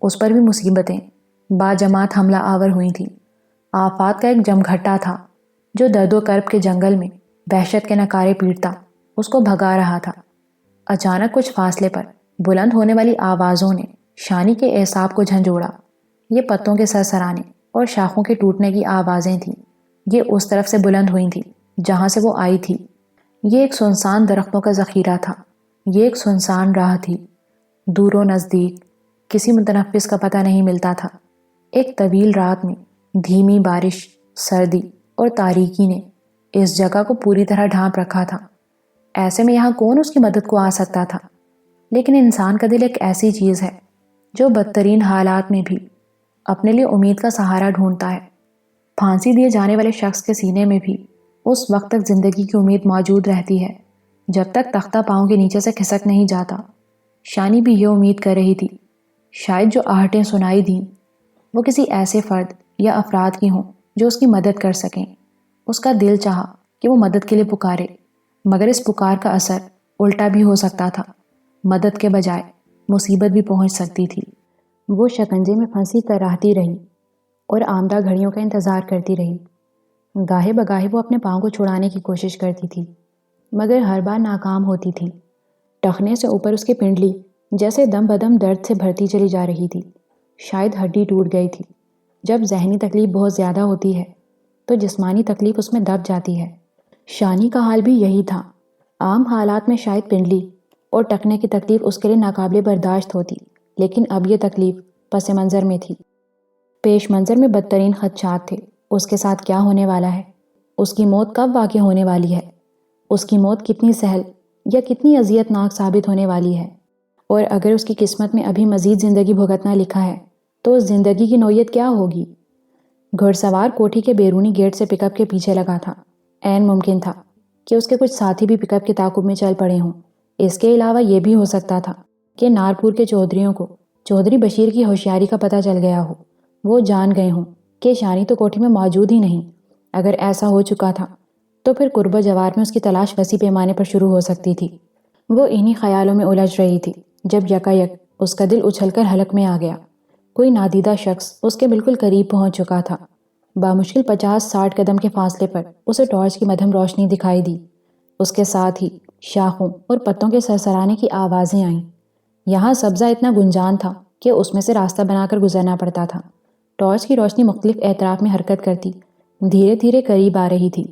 اس پر بھی مصیبتیں باجماعت حملہ آور ہوئی تھیں۔ آفات کا ایک جمگھٹا تھا جو درد و کرب کے جنگل میں وحشت کے نکارے پیٹتا اس کو بھگا رہا تھا۔ اچانک کچھ فاصلے پر بلند ہونے والی آوازوں نے شانی کے اعصاب کو جھنجھوڑا۔ یہ پتوں کے سرسرانے اور شاخوں کے ٹوٹنے کی آوازیں تھیں۔ یہ اس طرف سے بلند ہوئی تھیں جہاں سے وہ آئی تھی۔ یہ ایک سنسان درختوں کا ذخیرہ تھا۔ یہ ایک سنسان راہ تھی۔ دور و نزدیک کسی متنفس کا پتہ نہیں ملتا تھا۔ ایک طویل رات میں دھیمی بارش، سردی اور تاریکی نے اس جگہ کو پوری طرح ڈھانپ رکھا تھا۔ ایسے میں یہاں کون اس کی مدد کو آ سکتا تھا؟ لیکن انسان کا دل ایک ایسی چیز ہے جو بدترین حالات میں بھی اپنے لیے امید کا سہارا ڈھونڈتا ہے۔ پھانسی دیے جانے والے شخص کے سینے میں بھی اس وقت تک زندگی کی امید موجود رہتی ہے جب تک تختہ پاؤں کے نیچے سے کھسک نہیں جاتا۔ شانی بھی یہ امید کر رہی تھی شاید جو آہٹیں سنائی دیں وہ کسی ایسے فرد یا افراد کی ہوں جو اس کی مدد کر سکیں۔ اس کا دل چاہا کہ وہ مدد کے لیے پکارے، مگر اس پکار کا اثر الٹا بھی ہو سکتا تھا۔ مدد کے بجائے مصیبت بھی پہنچ سکتی تھی۔ وہ شکنجے میں پھنسی کراہتی رہی اور آمدہ گھڑیوں کا انتظار کرتی رہی۔ گاہے بگاہے وہ اپنے پاؤں کو چھڑانے کی کوشش کرتی تھی، مگر ہر بار ناکام ہوتی تھی۔ ٹخنے سے اوپر اس کی پنڈلی جیسے دم بدم درد سے بھرتی چلی جا رہی تھی۔ شاید ہڈی ٹوٹ گئی تھی۔ جب ذہنی تکلیف بہت زیادہ ہوتی ہے تو جسمانی تکلیف اس میں دب جاتی ہے۔ شانی کا حال بھی یہی تھا۔ عام حالات میں شاید پنڈلی اور ٹخنے کی تکلیف اس کے لیے ناقابل برداشت ہوتی، لیکن اب یہ تکلیف پس منظر میں تھی۔ پیش منظر میں بدترین خدشات تھے۔ اس کے ساتھ کیا ہونے والا ہے؟ اس کی موت کب واقع ہونے والی ہے؟ اس کی موت کتنی سہل یا کتنی اذیت ناک ثابت ہونے والی ہے؟ اور اگر اس کی قسمت میں ابھی مزید زندگی بھگتنا لکھا ہے تو اس زندگی کی نوعیت کیا ہوگی؟ گھڑ سوار کوٹھی کے بیرونی گیٹ سے پک اپ کے پیچھے لگا تھا۔ عین ممکن تھا کہ اس کے کچھ ساتھی بھی پک اپ کے تعاقب میں چل پڑے ہوں۔ اس کے علاوہ یہ بھی ہو سکتا تھا کہ نارپور کے چودھریوں کو چودھری بشیر کی ہوشیاری کا پتہ چل گیا ہو وہ جان گئے ہوں کہ شانی تو کوٹھی میں موجود ہی نہیں۔ اگر ایسا ہو چکا تھا تو پھر قرب و جوار میں اس کی تلاش وسیع پیمانے پر شروع ہو سکتی تھی۔ وہ انہی خیالوں میں الجھ رہی تھی جب یکایک اس کا دل اچھل کر حلق میں آ گیا۔ کوئی نادیدہ شخص اس کے بالکل قریب پہنچ چکا تھا۔ بامشکل 50-60 قدم کے فاصلے پر اسے ٹارچ کی مدھم روشنی دکھائی دی۔ اس کے ساتھ ہی شاخوں اور پتوں کے سرسرانے کی آوازیں آئیں۔ یہاں سبزہ اتنا گنجان تھا کہ اس میں سے راستہ بنا کر گزرنا پڑتا تھا۔ ٹارچ کی روشنی مختلف اطراف میں حرکت کرتی دھیرے دھیرے قریب آ رہی تھی،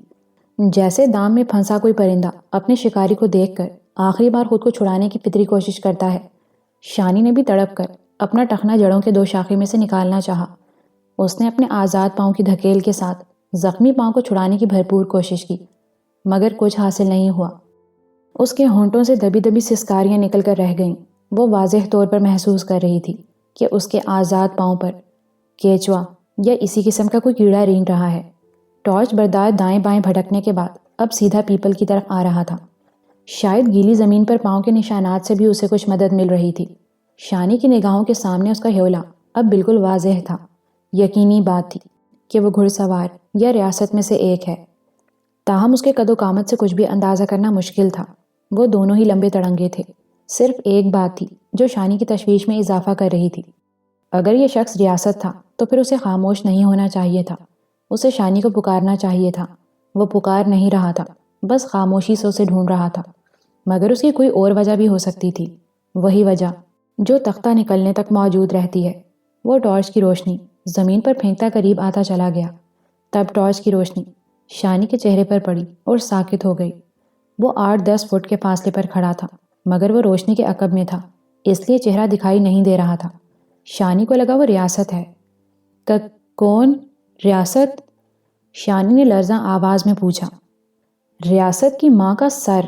جیسے دام میں پھنسا کوئی پرندہ اپنے شکاری کو دیکھ کر آخری بار خود کو چھڑانے کی فطری کوشش کرتا ہے۔ شانی نے بھی تڑپ کر اپنا ٹخنا جڑوں کے 2 شاخے میں سے نکالنا چاہا۔ اس نے اپنے آزاد پاؤں کی دھکیل کے ساتھ زخمی پاؤں کو چھڑانے کی بھرپور کوشش کی، مگر کچھ حاصل نہیں ہوا۔ اس کے ہونٹوں سے دبی دبی سسکاریاں نکل کر رہ گئیں۔ وہ واضح طور پر محسوس کر رہی تھی کہ اس کے آزاد پاؤں پر کیچوا یا اسی قسم کا کوئی کیڑا رینگ رہا ہے۔ ٹارچ بردار دائیں بائیں بھٹکنے کے بعد اب سیدھا پیپل کی طرف آ رہا تھا۔ شاید گیلی زمین پر پاؤں کے نشانات سے بھی اسے کچھ مدد مل رہی تھی۔ شانی کی نگاہوں کے سامنے اس کا ہیولا اب بالکل واضح تھا۔ یقینی بات تھی کہ وہ گھڑ سوار یا ریاست میں سے ایک ہے، تاہم اس کے قد و قامت سے کچھ بھی اندازہ کرنا مشکل تھا۔ وہ دونوں ہی لمبے تڑنگے تھے۔ صرف ایک بات تھی جو شانی کی تشویش میں اضافہ کر رہی تھی۔ اگر یہ شخص ریاست تھا تو پھر اسے خاموش نہیں ہونا چاہیے تھا۔ اسے شانی کو پکارنا چاہیے تھا۔ وہ پکار نہیں رہا تھا، بس خاموشی سے اسے ڈھونڈ رہا تھا۔ مگر اس کی کوئی اور وجہ بھی ہو سکتی تھی، وہی وجہ جو تختہ نکلنے تک موجود رہتی ہے۔ وہ ٹارچ کی روشنی زمین پر پھینکتا قریب آتا چلا گیا۔ تب ٹارچ کی روشنی شانی کے چہرے پر پڑی اور ساکت ہو گئی۔ وہ 8-10 فٹ کے فاصلے پر کھڑا تھا، مگر وہ روشنی کے عقب میں تھا، اس لیے چہرہ دکھائی نہیں دے رہا تھا۔ شانی کو لگا وہ ریاست ہے۔ کون ریاست؟ شانی نے لرزاں آواز میں پوچھا۔ ریاست کی ماں کا سر،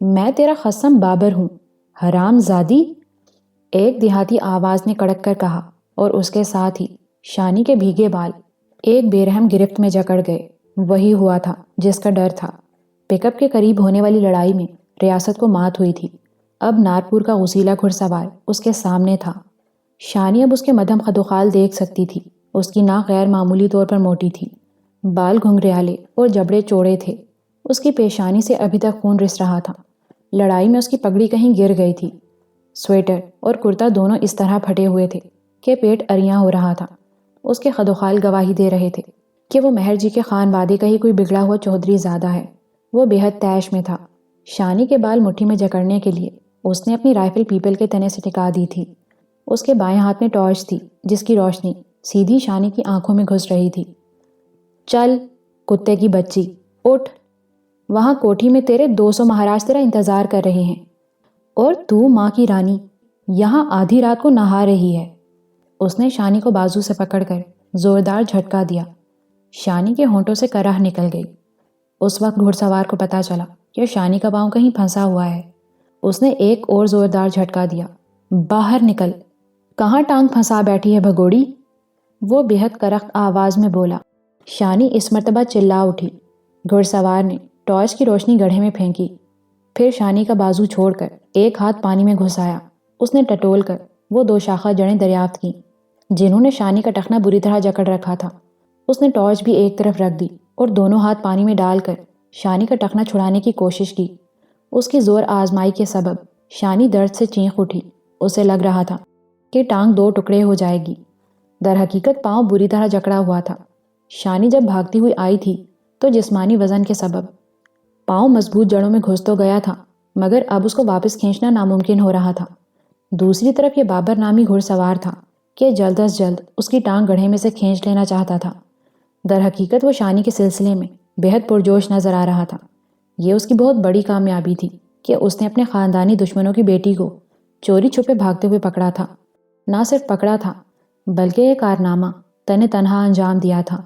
میں تیرا خصم بابر ہوں، حرام زادی، ایک دیہاتی آواز نے کڑک کر کہا، اور اس کے ساتھ ہی شانی کے بھیگے بال ایک بے رحم گرفت میں جکڑ گئے۔ وہی ہوا تھا جس کا ڈر تھا۔ پک اپ کے قریب ہونے والی لڑائی میں ریاست کو مات ہوئی تھی۔ اب نارپور کا غسیلا گھڑ سوار اس کے سامنے تھا۔ شانی اب اس کے مدھم خدوخال دیکھ سکتی تھی۔ اس کی ناک غیر معمولی طور پر موٹی تھی، بال گھنگریالے اور جبڑے چوڑے تھے۔ اس کی پیشانی سے ابھی تک خون رس رہا تھا۔ لڑائی میں اس کی پگڑی کہیں گر گئی تھی۔ سویٹر اور کرتا دونوں اس طرح پھٹے ہوئے تھے کہ پیٹ اریاں ہو رہا تھا۔ اس کے خدوخال گواہی دے رہے تھے کہ وہ مہر جی کے خان وادی کا ہی کوئی بگڑا ہوا چودھری زادہ ہے۔ وہ بے حد طیش میں تھا۔ شانی کے بال مٹھی میں جکڑنے کے لیے اس نے اپنی رائفل پیپل کے تنے سے ٹکا دی تھی۔ اس کے بائیں ہاتھ میں ٹارچ تھی جس کی روشنی سیدھی شانی کی آنکھوں میں گھس رہی تھی۔ چل کتے کی بچی، اٹھ، وہاں کوٹھی میں تیرے 200 مہاراج تیرا انتظار کر رہے ہیں، اور تو ماں کی رانی یہاں آدھی رات کو نہا رہی ہے۔ اس نے شانی کو بازو سے پکڑ کر زوردار جھٹکا دیا۔ شانی کے ہونٹوں سے کرہ نکل گئی۔ اس وقت گھڑ سوار کو پتا چلا کہ شانی کا پاؤں کہیں پھنسا ہوا ہے۔ اس نے ایک اور زوردار جھٹکا دیا۔ باہر نکل، کہاں ٹانگ پھنسا بیٹھی ہے بھگوڑی؟ وہ بے حد کرخت آواز میں بولا۔ شانی اس مرتبہ چلا اٹھی۔ گھڑ سوار نے ٹارچ کی روشنی گڑھے میں پھینکی، پھر شانی کا بازو چھوڑ کر ایک ہاتھ پانی میں گھسایا۔ اس نے ٹٹول کر وہ 2 شاخہ جڑیں دریافت کی جنہوں نے شانی کا ٹخنا بری طرح جکڑ رکھا تھا۔ اس نے ٹارچ بھی ایک طرف رکھ دی اور دونوں ہاتھ پانی میں ڈال کر شانی کا ٹخنا چھڑانے کی کوشش کی۔ اس کی زور آزمائی کے سبب شانی درد سے چینخ اٹھی۔ اسے لگ رہا تھا کہ ٹانگ 2 ٹکڑے ہو جائے گی۔ در حقیقت پاؤں بری طرح جکڑا ہوا تھا۔ شانی جب بھاگتی ہوئی آئی تھی تو جسمانی وزن کے سبب پاؤں مضبوط جڑوں میں گھس تو گیا تھا، مگر اب اس کو واپس کھینچنا ناممکن ہو رہا تھا۔ دوسری طرف یہ بابر نامی گھڑ سوار تھا کہ جلد از جلد اس کی ٹانگ گڑھے میں سے کھینچ لینا چاہتا تھا۔ در حقیقت وہ شانی کے سلسلے میں بے حد پرجوش نظر آ رہا تھا۔ یہ اس کی بہت بڑی کامیابی تھی کہ اس نے اپنے خاندانی دشمنوں کی بیٹی کو چوری چھپے بھاگتے ہوئے پکڑا تھا۔ نہ صرف پکڑا تھا بلکہ یہ کارنامہ تنہا انجام دیا تھا۔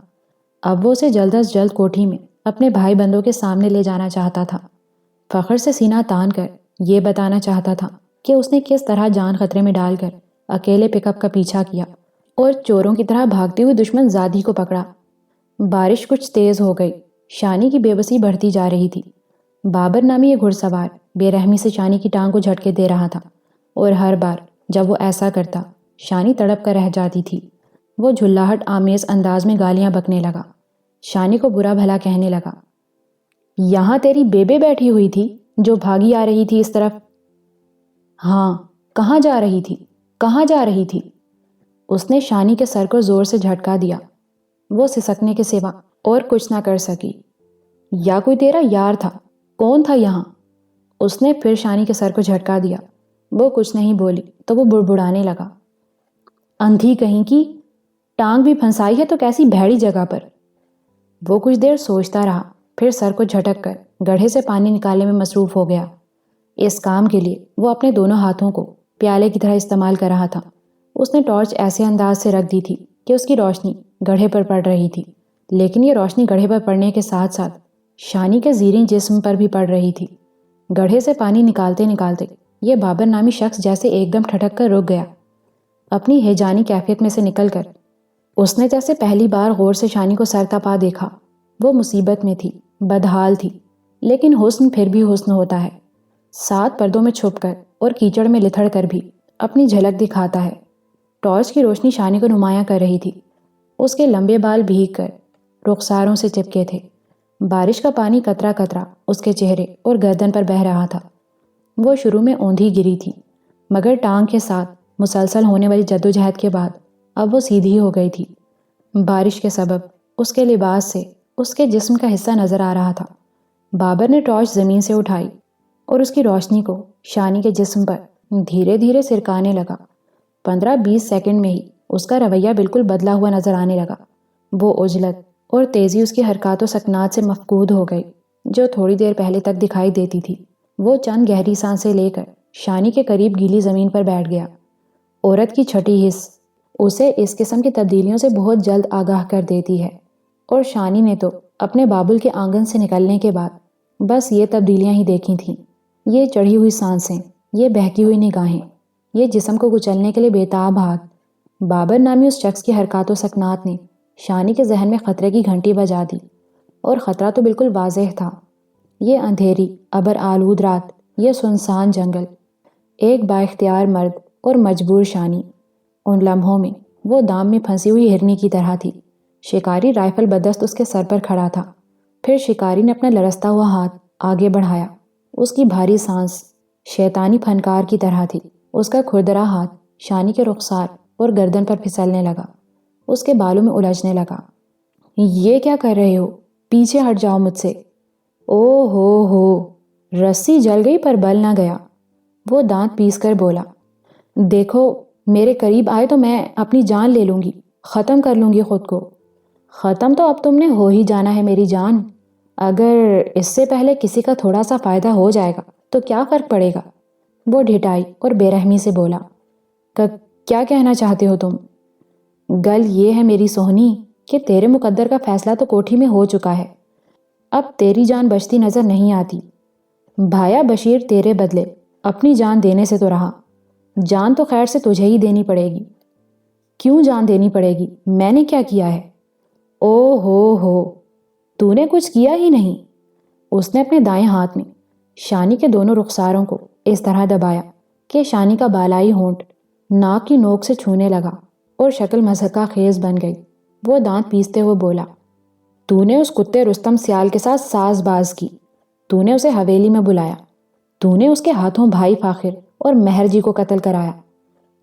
اب وہ اسے جلد از جلد کوٹھی میں اپنے بھائی بندوں کے سامنے لے جانا چاہتا تھا۔ فخر سے سینہ تان کر یہ بتانا چاہتا تھا کہ اس نے کس طرح جان خطرے میں ڈال کر اکیلے پک اپ کا پیچھا کیا اور چوروں کی طرح بھاگتے ہوئے دشمن زادی کو پکڑا۔ بارش کچھ تیز ہو گئی۔ شانی کی بے بسی بڑھتی جا رہی تھی۔ بابر نامی یہ گھڑ سوار بے رحمی سے شانی کی ٹانگ کو جھٹکے دے رہا تھا، اور ہر بار جب وہ ایسا کرتا شانی تڑپ کر رہ جاتی تھی۔ وہ جھلاہٹ آمیز انداز میں گالیاں بکنے لگا، شانی کو برا بھلا کہنے لگا۔ یہاں تیری بیبے بیٹھی ہوئی تھی جو بھاگی آ رہی تھی اس طرف؟ ہاں، کہاں جا رہی تھی؟ کہاں جا رہی تھی؟ اس نے شانی کے سر کو زور سے جھٹکا دیا۔ وہ سسکنے کے سوا اور کچھ نہ کر سکی۔ یا کوئی تیرا یار تھا؟ کون تھا یہاں؟ اس نے پھر شانی کے سر کو جھٹکا دیا۔ وہ کچھ نہیں بولی تو وہ بڑبڑانے لگا۔ اندھی کہیں کی، ٹانگ بھی پھنسائی ہے تو کیسی بھیڑی جگہ پر۔ وہ کچھ دیر سوچتا رہا، پھر سر کو جھٹک کر گڑھے سے پانی نکالنے میں مصروف ہو گیا۔ اس کام کے لیے وہ اپنے دونوں ہاتھوں کو پیالے کی طرح استعمال کر رہا تھا۔ اس نے ٹارچ ایسے انداز سے رکھ دی تھی کہ اس کی روشنی گڑھے پر پڑ رہی تھی، لیکن یہ روشنی گڑھے پر پڑنے کے ساتھ ساتھ شانی کے زیریں جسم پر بھی پڑ رہی تھی۔ گڑھے سے پانی نکالتے نکالتے یہ بابر نامی شخص جیسے ایک دم ٹھٹک کر رک گیا۔ اپنی ہیجانی کیفیت میں سے نکل کر اس نے جیسے پہلی بار غور سے شانی کو سر تپا دیکھا۔ وہ مصیبت میں تھی، بدحال تھی، لیکن حسن پھر بھی حسن ہوتا ہے، 7 پردوں میں چھپ کر اور کیچڑ میں لتھڑ کر بھی اپنی جھلک دکھاتا ہے۔ ٹارچ کی روشنی شانی کو نمایاں کر رہی تھی۔ اس کے لمبے بال بھیگ کر رخساروں سے چپکے تھے۔ بارش کا پانی قطرہ قطرہ اس کے چہرے اور گردن پر بہہ رہا تھا۔ وہ شروع میں اوندھی گری تھی، مگر ٹانگ کے ساتھ مسلسل ہونے والی جدوجہد کے بعد اب وہ سیدھی ہو گئی تھی۔ بارش کے سبب اس کے لباس سے اس کے جسم کا حصہ نظر آ رہا تھا۔ بابر نے ٹارچ زمین سے اٹھائی اور اس کی روشنی کو شانی کے جسم پر دھیرے دھیرے سرکانے لگا۔ 15-20 سیکنڈ میں ہی اس کا رویہ بالکل بدلا ہوا نظر آنے لگا۔ وہ عجلت اور تیزی اس کی حرکات و سکنات سے مفقود ہو گئی جو تھوڑی دیر پہلے تک دکھائی دیتی تھی۔ وہ چند گہری سانسیں لے کر شانی کے قریب گیلی زمین پر بیٹھ گیا۔ عورت کی چھٹی حس اسے اس قسم کی تبدیلیوں سے بہت جلد آگاہ کر دیتی ہے، اور شانی نے تو اپنے بابل کے آنگن سے نکلنے کے بعد بس یہ تبدیلیاں ہی دیکھی تھیں۔ یہ چڑھی ہوئی سانسیں، یہ بہکی ہوئی نگاہیں، یہ جسم کو کچلنے کے لیے بےتاب ہاتھ۔ بابر نامی اس شخص کی حرکات و سکنات نے شانی کے ذہن میں خطرے کی گھنٹی بجا دی، اور خطرہ تو بالکل واضح تھا۔ یہ اندھیری ابر آلود رات، یہ سنسان جنگل، ایک با اختیار مرد اور مجبور شانی۔ ان لمحوں میں وہ دام میں پھنسی ہوئی ہرنی کی طرح تھی۔ شکاری رائفل بدست اس کے سر پر کھڑا تھا۔ پھر شکاری نے اپنا لرزتا ہوا ہاتھ آگے بڑھایا۔ اس کی بھاری سانس شیطانی پھنکار کی طرح تھی۔ اس کا کھردرا ہاتھ شانی کے رخسار اور گردن پر پھسلنے لگا، اس کے بالوں میں الجھنے لگا۔ یہ کیا کر رہے ہو؟ پیچھے ہٹ جاؤ مجھ سے۔ او ہو، رسی جل گئی پر بل نہ گیا۔ وہ دانت پیس کر بولا، دیکھو میرے قریب آئے تو میں اپنی جان لے لوں گی، ختم کر لوں گی خود کو۔ ختم تو اب تم نے ہو ہی جانا ہے میری جان۔ اگر اس سے پہلے کسی کا تھوڑا سا فائدہ ہو جائے گا تو کیا فرق پڑے گا؟ وہ ڈھٹائی اور بے رحمی سے بولا، کیا کہنا چاہتے ہو تم؟ گل یہ ہے میری سوہنی کہ تیرے مقدر کا فیصلہ تو کوٹھی میں ہو چکا ہے، اب تیری جان بچتی نظر نہیں آتی۔ بھایا بشیر تیرے بدلے اپنی جان دینے سے تو رہا، جان تو خیر سے تجھے ہی دینی پڑے گی۔ کیوں جان دینی پڑے گی؟ میں نے کیا کیا ہے؟ او ہو، تو نے کچھ کیا ہی نہیں۔ اس نے اپنے دائیں ہاتھ میں شانی کے دونوں رخساروں کو اس طرح دبایا کہ شانی کا بالائی ہونٹ ناک کی نوک سے چھونے لگا اور شکل مضحکہ خیز بن گئی۔ وہ دانت پیستے ہوئے بولا، تو نے اس کتے رستم سیال کے ساتھ ساز باز کی، تو نے اسے حویلی میں بلایا، تو نے اس کے ہاتھوں بھائی فاخر اور مہر جی کو قتل کرایا،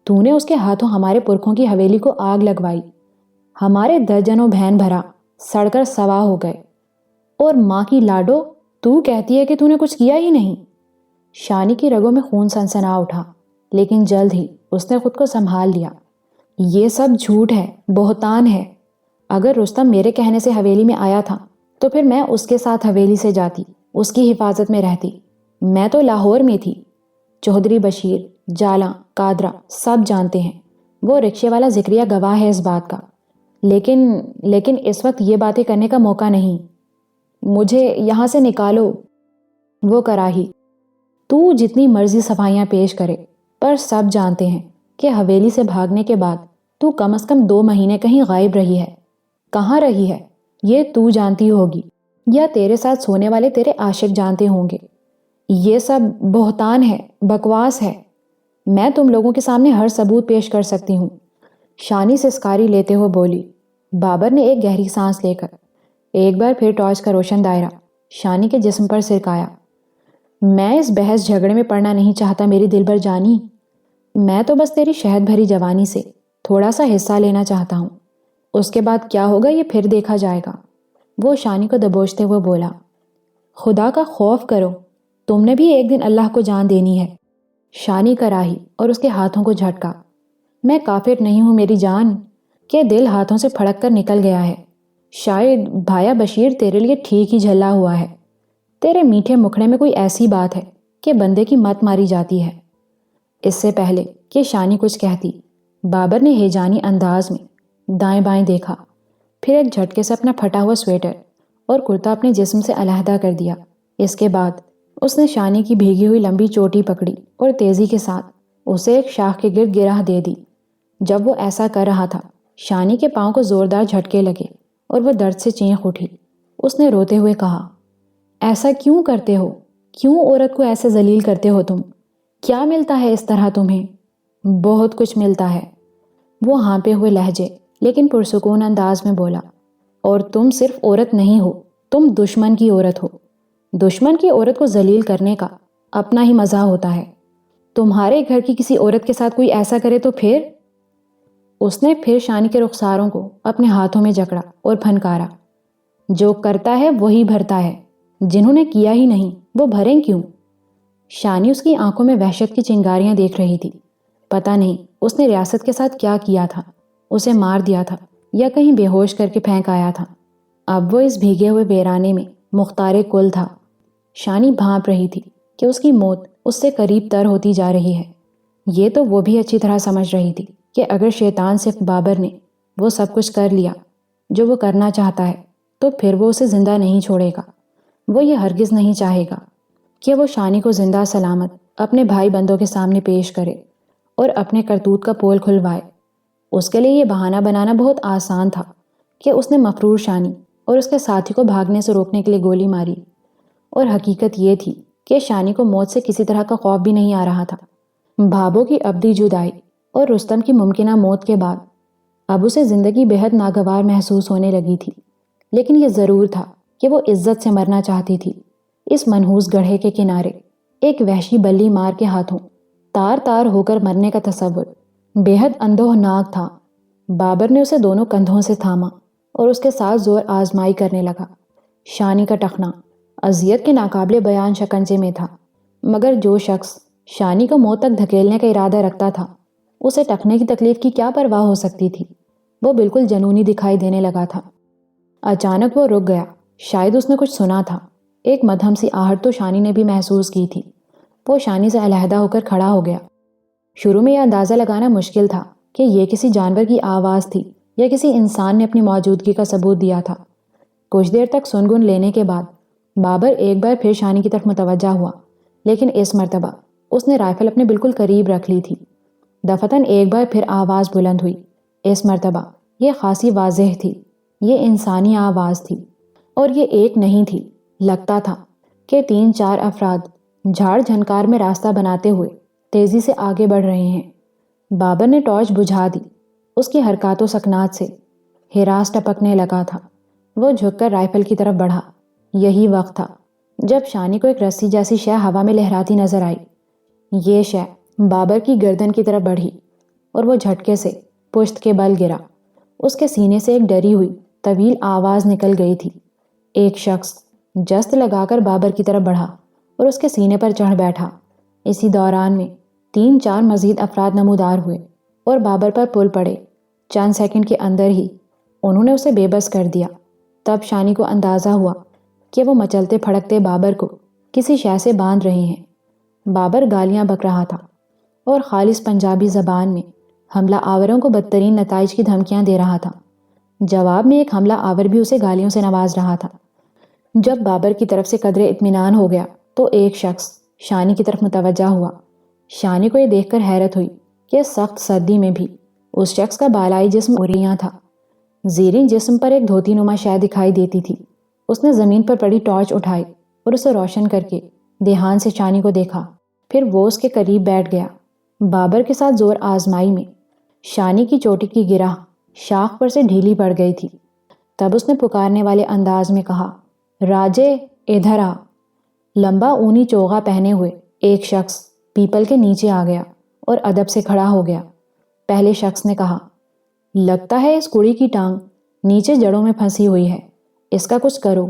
تو نے اس کے ہاتھوں ہمارے پرکھوں کی حویلی کو آگ لگوائی، ہمارے درجنوں بہن بھرا سڑ کر سوا ہو گئے، اور ماں کی لاڈو تو کہتی ہے کہ تو نے کچھ کیا ہی نہیں۔ شانی کی رگوں میں خون سنسنا اٹھا، لیکن جلد ہی اس نے خود کو سنبھال لیا۔ یہ سب جھوٹ ہے، بہتان ہے۔ اگر رستم میرے کہنے سے حویلی میں آیا تھا تو پھر میں اس کے ساتھ حویلی سے جاتی، اس کی حفاظت میں رہتی۔ میں تو لاہور میں تھی، چودھری بشیر، جالاں، قادرہ سب جانتے ہیں، وہ رکشے والا ذکریہ گواہ ہے اس بات کا۔ لیکن اس وقت یہ باتیں کرنے کا موقع نہیں۔ مجھے یہاں سے نکالو۔ وہ کراہی، تو جتنی مرضی صفائیاں پیش کرے، پر سب جانتے ہیں کہ حویلی سے بھاگنے کے بعد تو کم از کم 2 مہینے کہیں غائب رہی ہے۔ کہاں رہی ہے یہ تو جانتی ہوگی، یا تیرے ساتھ سونے والے تیرے عاشق جانتے ہوں گے۔ یہ سب بہتان ہے، بکواس ہے۔ میں تم لوگوں کے سامنے ہر ثبوت پیش کر سکتی ہوں۔ شانی سسکاری لیتے ہوئے بولی۔ بابر نے ایک گہری سانس لے کر ایک بار پھر ٹارچ کا روشن دائرہ شانی کے جسم پر سرکایا۔ میں اس بحث جھگڑے میں پڑنا نہیں چاہتا میری دلبر جانی، میں تو بس تیری شہد بھری جوانی سے تھوڑا سا حصہ لینا چاہتا ہوں، اس کے بعد کیا ہوگا یہ پھر دیکھا جائے گا۔ وہ شانی کو دبوچتے ہوئے بولا، خدا کا خوف کرو، تم نے بھی ایک دن اللہ کو جان دینی ہے۔ شانی کراہی اور اس کے ہاتھوں کو جھٹکا۔ میں کافر نہیں ہوں میری جان، کہ دل ہاتھوں سے پھڑک کر نکل گیا ہے۔ شاید بھایا بشیر تیرے لیے ٹھیک ہی جھلا ہوا ہے، تیرے میٹھے مکھڑے میں کوئی ایسی بات ہے کہ بندے کی مت ماری جاتی ہے۔ اس سے پہلے کہ شانی کچھ کہتی، بابر نے ہیجانی انداز میں دائیں بائیں دیکھا، پھر ایک جھٹکے سے اپنا پھٹا ہوا سویٹر اور کرتا اپنے جسم سے علیحدہ کر دیا۔ اس کے بعد اس نے شانی کی بھیگی ہوئی لمبی چوٹی پکڑی اور تیزی کے ساتھ اسے ایک شاخ کے گرد گرہ دے دی۔ جب وہ ایسا کر رہا تھا، شانی کے پاؤں کو زوردار جھٹکے لگے اور وہ درد سے چینخ اٹھی۔ اس نے روتے ہوئے کہا، ایسا کیوں کرتے ہو؟ کیوں عورت کو ایسے ذلیل کرتے ہو تم؟ کیا ملتا ہے اس طرح تمہیں؟ بہت کچھ ملتا ہے، وہ ہانپے ہوئے لہجے لیکن پرسکون انداز میں بولا، اور تم صرف عورت نہیں ہو، تم دشمن کی عورت ہو۔ دشمن کی عورت کو ذلیل کرنے کا اپنا ہی مزہ ہوتا ہے۔ تمہارے گھر کی کسی عورت کے ساتھ کوئی ایسا کرے تو پھر؟ اس نے پھر شانی کے رخساروں کو اپنے ہاتھوں میں جکڑا اور پھنکارا، جو کرتا ہے وہی بھرتا ہے، جنہوں نے کیا ہی نہیں وہ بھریں کیوں؟ شانی اس کی آنکھوں میں وحشت کی چنگاریاں دیکھ رہی تھی۔ پتہ نہیں اس نے ریاست کے ساتھ کیا کیا تھا، اسے مار دیا تھا یا کہیں بے ہوش کر کے پھینک آیا تھا۔ اب وہ اس بھیگے ہوئے ویرانے میں مختار کل تھا۔ شانی بھانپ رہی تھی کہ اس کی موت اس سے قریب تر ہوتی جا رہی ہے۔ یہ تو وہ بھی اچھی طرح سمجھ رہی تھی کہ اگر شیطان صرف بابر نے وہ سب کچھ کر لیا جو وہ کرنا چاہتا ہے تو پھر وہ اسے زندہ نہیں چھوڑے گا۔ وہ یہ ہرگز نہیں چاہے گا کہ وہ شانی کو زندہ سلامت اپنے بھائی بندوں کے سامنے پیش کرے اور اپنے کرتوت کا پول کھلوائے۔ اس کے لیے یہ بہانہ بنانا بہت آسان تھا کہ اس نے مفرور شانی اور اس کے ساتھی کو بھاگنے سے روکنے کے لیے گولی ماری، اور حقیقت یہ تھی کہ شانی کو موت سے کسی طرح کا خوف بھی نہیں آ رہا تھا۔ بھابو کی ابدی جدائی اور رستم کی ممکنہ موت کے بعد اب اسے زندگی بہت ناگوار محسوس ہونے لگی تھی، لیکن یہ ضرور تھا کہ وہ عزت سے مرنا چاہتی تھی۔ اس منحوس گڑھے کے کنارے ایک وحشی بلی مار کے ہاتھوں تار تار ہو کر مرنے کا تصور بےحد اندوہناک تھا۔ بابر نے اسے دونوں کندھوں سے تھاما اور اس کے ساتھ زور آزمائی کرنے لگا۔ شانی کا ٹخنا اذیت کے ناقابل بیان شکنجے میں تھا، مگر جو شخص شانی کو موت تک دھکیلنے کا ارادہ رکھتا تھا اسے ٹخنے کی تکلیف کی کیا پرواہ ہو سکتی تھی؟ وہ بالکل جنونی دکھائی دینے لگا تھا۔ اچانک وہ رک گیا، شاید اس نے کچھ سنا تھا۔ ایک مدھم سی آہٹ تو شانی نے بھی محسوس کی تھی۔ وہ شانی سے علیحدہ ہو کر کھڑا ہو گیا۔ شروع میں یہ اندازہ لگانا مشکل تھا کہ یہ کسی جانور کی آواز تھی یا کسی انسان نے اپنی موجودگی کا ثبوت دیا تھا۔ کچھ دیر تک سنگن لینے کے بعد بابر ایک بار پھر شانی کی طرف متوجہ ہوا، لیکن اس مرتبہ اس نے رائفل اپنے بالکل قریب رکھ لی تھی۔ دفتن ایک بار پھر آواز بلند ہوئی۔ اس مرتبہ یہ خاصی واضح تھی، یہ انسانی آواز تھی، اور یہ ایک نہیں تھی۔ لگتا تھا کہ 3-4 افراد جھاڑ جھنکار میں راستہ بناتے ہوئے تیزی سے آگے بڑھ رہے ہیں۔ بابر نے ٹارچ بجھا دی۔ اس کی حرکات و سکنات سے ہراس ٹپکنے لگا تھا۔ وہ جھک کر رائفل کی طرف بڑھا۔ یہی وقت تھا جب شانی کو ایک رسی جیسی شے ہوا میں لہراتی نظر آئی۔ یہ شے بابر کی گردن کی طرف بڑھی اور وہ جھٹکے سے پشت کے بل گرا۔ اس کے سینے سے ایک ڈری ہوئی طویل آواز نکل گئی تھی۔ ایک شخص جست لگا کر بابر کی طرف بڑھا اور اس کے سینے پر چڑھ بیٹھا۔ اسی دوران میں 3-4 مزید افراد نمودار ہوئے اور بابر پر پل پڑے۔ چند سیکنڈ کے اندر ہی انہوں نے اسے بے بس کر دیا۔ تب شانی کو اندازہ ہوا کہ وہ مچلتے پھڑکتے بابر کو کسی شے سے باندھ رہے ہیں۔ بابر گالیاں بک رہا تھا اور خالص پنجابی زبان میں حملہ آوروں کو بدترین نتائج کی دھمکیاں دے رہا تھا۔ جواب میں ایک حملہ آور بھی اسے گالیوں سے نواز رہا تھا۔ جب بابر کی طرف سے قدرے اطمینان ہو گیا تو ایک شخص شانی کی طرف متوجہ ہوا۔ شانی کو یہ دیکھ کر حیرت ہوئی کہ سخت سردی میں بھی اس شخص کا بالائی جسم اوریاں تھا۔ زیریں جسم پر ایک دھوتی نما شے دکھائی دیتی تھی۔ اس نے زمین پر پڑی ٹارچ اٹھائی اور اسے روشن کر کے دھیان سے شانی کو دیکھا، پھر وہ اس کے قریب بیٹھ گیا۔ بابر کے ساتھ زور آزمائی میں شانی کی چوٹی کی گرہ شاخ پر سے ڈھیلی پڑ گئی تھی۔ تب اس نے پکارنے والے انداز میں کہا، راجے ادھر آ۔ لمبا اونی چوغا پہنے ہوئے ایک شخص پیپل کے نیچے آ گیا اور ادب سے کھڑا ہو گیا۔ پہلے شخص نے کہا، لگتا ہے اس کڑی کی ٹانگ نیچے جڑوں میں پھنسی ہوئی ہے، اس کا کچھ کرو۔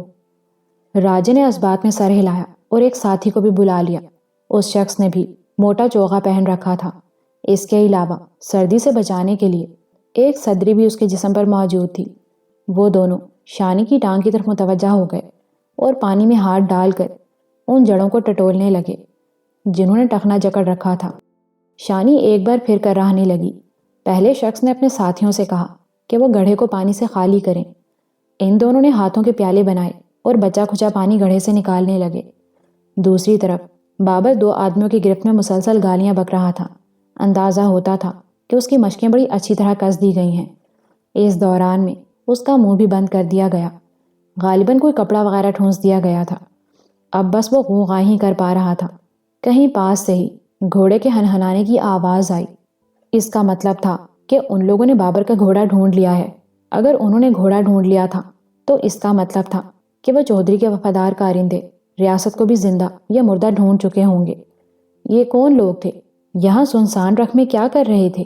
راجے نے اس بات میں سر ہلایا اور ایک ساتھی کو بھی بلا لیا۔ اس شخص نے بھی موٹا چوغا پہن رکھا تھا۔ اس کے علاوہ سردی سے بچانے کے لیے ایک صدری بھی اس کے جسم پر موجود تھی۔ وہ دونوں شانی کی ٹانگ کی طرف متوجہ ہو گئے اور پانی میں ہاتھ ڈال کر ان جڑوں کو ٹٹولنے لگے جنہوں نے ٹخنا جکڑ رکھا تھا۔ شانی ایک بار پھر کراہنے لگی۔ پہلے شخص نے اپنے ساتھیوں سے کہا کہ وہ گڑھے کو پانی سے خالی کریں۔ ان دونوں نے ہاتھوں کے پیالے بنائے اور بچا کھچا پانی گڑھے سے نکالنے لگے۔ دوسری طرف بابر 2 آدمیوں کی گرفت میں مسلسل گالیاں بک رہا تھا۔ اندازہ ہوتا تھا کہ اس کی مشقیں بڑی اچھی طرح کس دی گئی ہیں۔ اس دوران میں اس کا منہ بھی بند کر دیا گیا، غالباً کوئی کپڑا وغیرہ ٹھونس دیا گیا تھا۔ اب بس وہ غوغا ہی کر پا رہا تھا۔ کہیں پاس سے ہی گھوڑے کے ہنہنانے کی آواز آئی۔ اس کا مطلب تھا کہ ان لوگوں نے بابر کا گھوڑا ڈھونڈ لیا ہے۔ اگر انہوں نے گھوڑا ڈھونڈ لیا تھا تو اس کا مطلب تھا کہ وہ چودھری کے وفادار کارندے ریاست کو بھی زندہ یا مردہ ڈھونڈ چکے ہوں گے۔ یہ کون لوگ تھے؟ یہاں سنسان رکھ میں کیا کر رہے تھے؟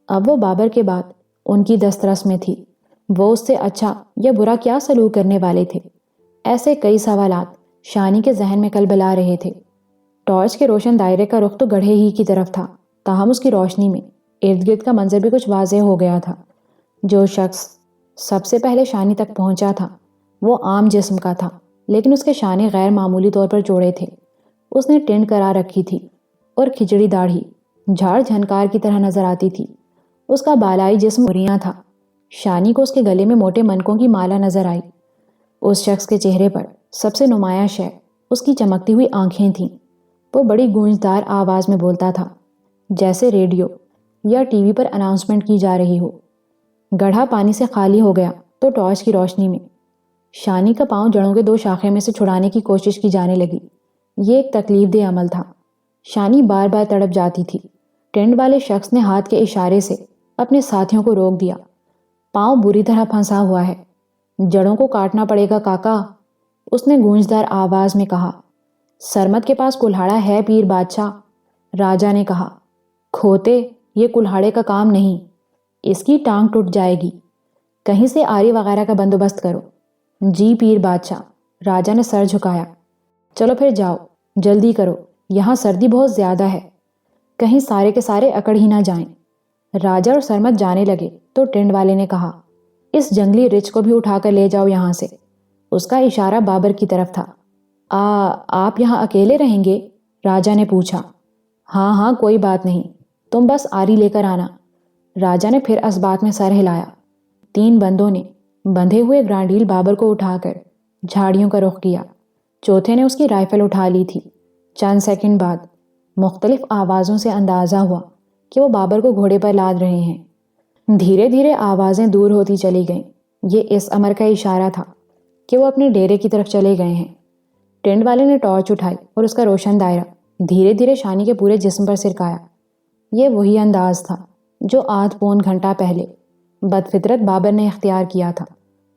اب وہ بابر کے بعد ان کی دسترس میں تھی۔ وہ اس سے اچھا یا برا کیا سلوک کرنے والے تھے؟ ایسے کئی سوالات شانی کے ذہن میں کلبلا رہے تھے۔ ٹارچ کے روشن دائرے کا رخ تو گڑھے ہی کی طرف تھا، تاہم اس کی روشنی میں ارد گرد کا منظر بھی کچھ واضح ہو گیا تھا۔ جو شخص سب سے پہلے شانی تک پہنچا تھا وہ عام جسم کا تھا، لیکن اس کے شانے غیر معمولی طور پر چوڑے تھے۔ اس نے ٹینٹ کرا رکھی تھی اور کھچڑی داڑھی جھاڑ جھنکار کی طرح نظر آتی تھی۔ اس کا بالائی جسم بریاں تھا۔ شانی کو اس کے گلے میں موٹے منکوں کی مالا نظر آئی۔ اس شخص کے چہرے پر سب سے نمایاں شے اس کی چمکتی ہوئی آنکھیں تھیں۔ وہ بڑی گونجدار آواز میں بولتا تھا، جیسے ریڈیو یا ٹی وی پر اناؤنسمنٹ کی جا رہی ہو۔ گڑھا پانی سے خالی ہو گیا تو ٹارچ کی روشنی میں شانی کا پاؤں جڑوں کے 2 شاخے میں سے چھڑانے کی کوشش کی جانے لگی۔ یہ ایک تکلیف دہ عمل تھا۔ شانی بار بار تڑپ جاتی تھی۔ ٹینٹ والے شخص نے ہاتھ کے اشارے سے اپنے ساتھیوں کو روک دیا۔ پاؤں بری طرح پھنسا ہوا ہے، جڑوں کو کاٹنا پڑے گا کاکا، اس نے گونجدار آواز میں کہا۔ سرمت کے پاس کلہاڑا ہے پیر بادشاہ، راجا نے کہا۔ کھوتے، یہ کلہاڑے کا کام نہیں، اس کی ٹانگ ٹوٹ جائے گی، کہیں سے آری وغیرہ کا بندوبست کرو۔ جی پیر بادشاہ، راجا نے سر جھکایا۔ چلو پھر جاؤ، جلدی کرو، یہاں سردی بہت زیادہ ہے، کہیں سارے کے سارے اکڑ ہی نہ جائیں۔ راجا اور سرمت جانے لگے تو ٹینٹ والے نے کہا، اس جنگلی رچھ کو بھی اٹھا کر لے جاؤ یہاں سے۔ اس کا اشارہ بابر کی طرف تھا۔ آپ یہاں اکیلے رہیں گے؟ راجا نے پوچھا۔ ہاں کوئی بات نہیں، تم بس آری لے کر آنا۔ راجا نے پھر اس بات میں سر ہلایا۔ 3 بندوں نے بندھے ہوئے گرانڈیل بابر کو اٹھا کر جھاڑیوں کا رخ کیا۔ چوتھے نے اس کی رائفل اٹھا لی تھی۔ چند سیکنڈ بعد مختلف آوازوں سے اندازہ ہوا کہ وہ بابر کو گھوڑے پر لاد رہے ہیں۔ دھیرے دھیرے آوازیں دور ہوتی چلی گئیں۔ یہ اس امر کا اشارہ تھا کہ وہ اپنے ڈیرے کی طرف چلے گئے ہیں۔ ٹینٹ والے نے ٹارچ اٹھائی اور اس کا روشن دائرہ دھیرے دھیرے شانی کے پورے جسم پر سرکایا۔ یہ وہی انداز تھا جو آدھ پون گھنٹہ پہلے بدفطرت بابر نے اختیار کیا تھا۔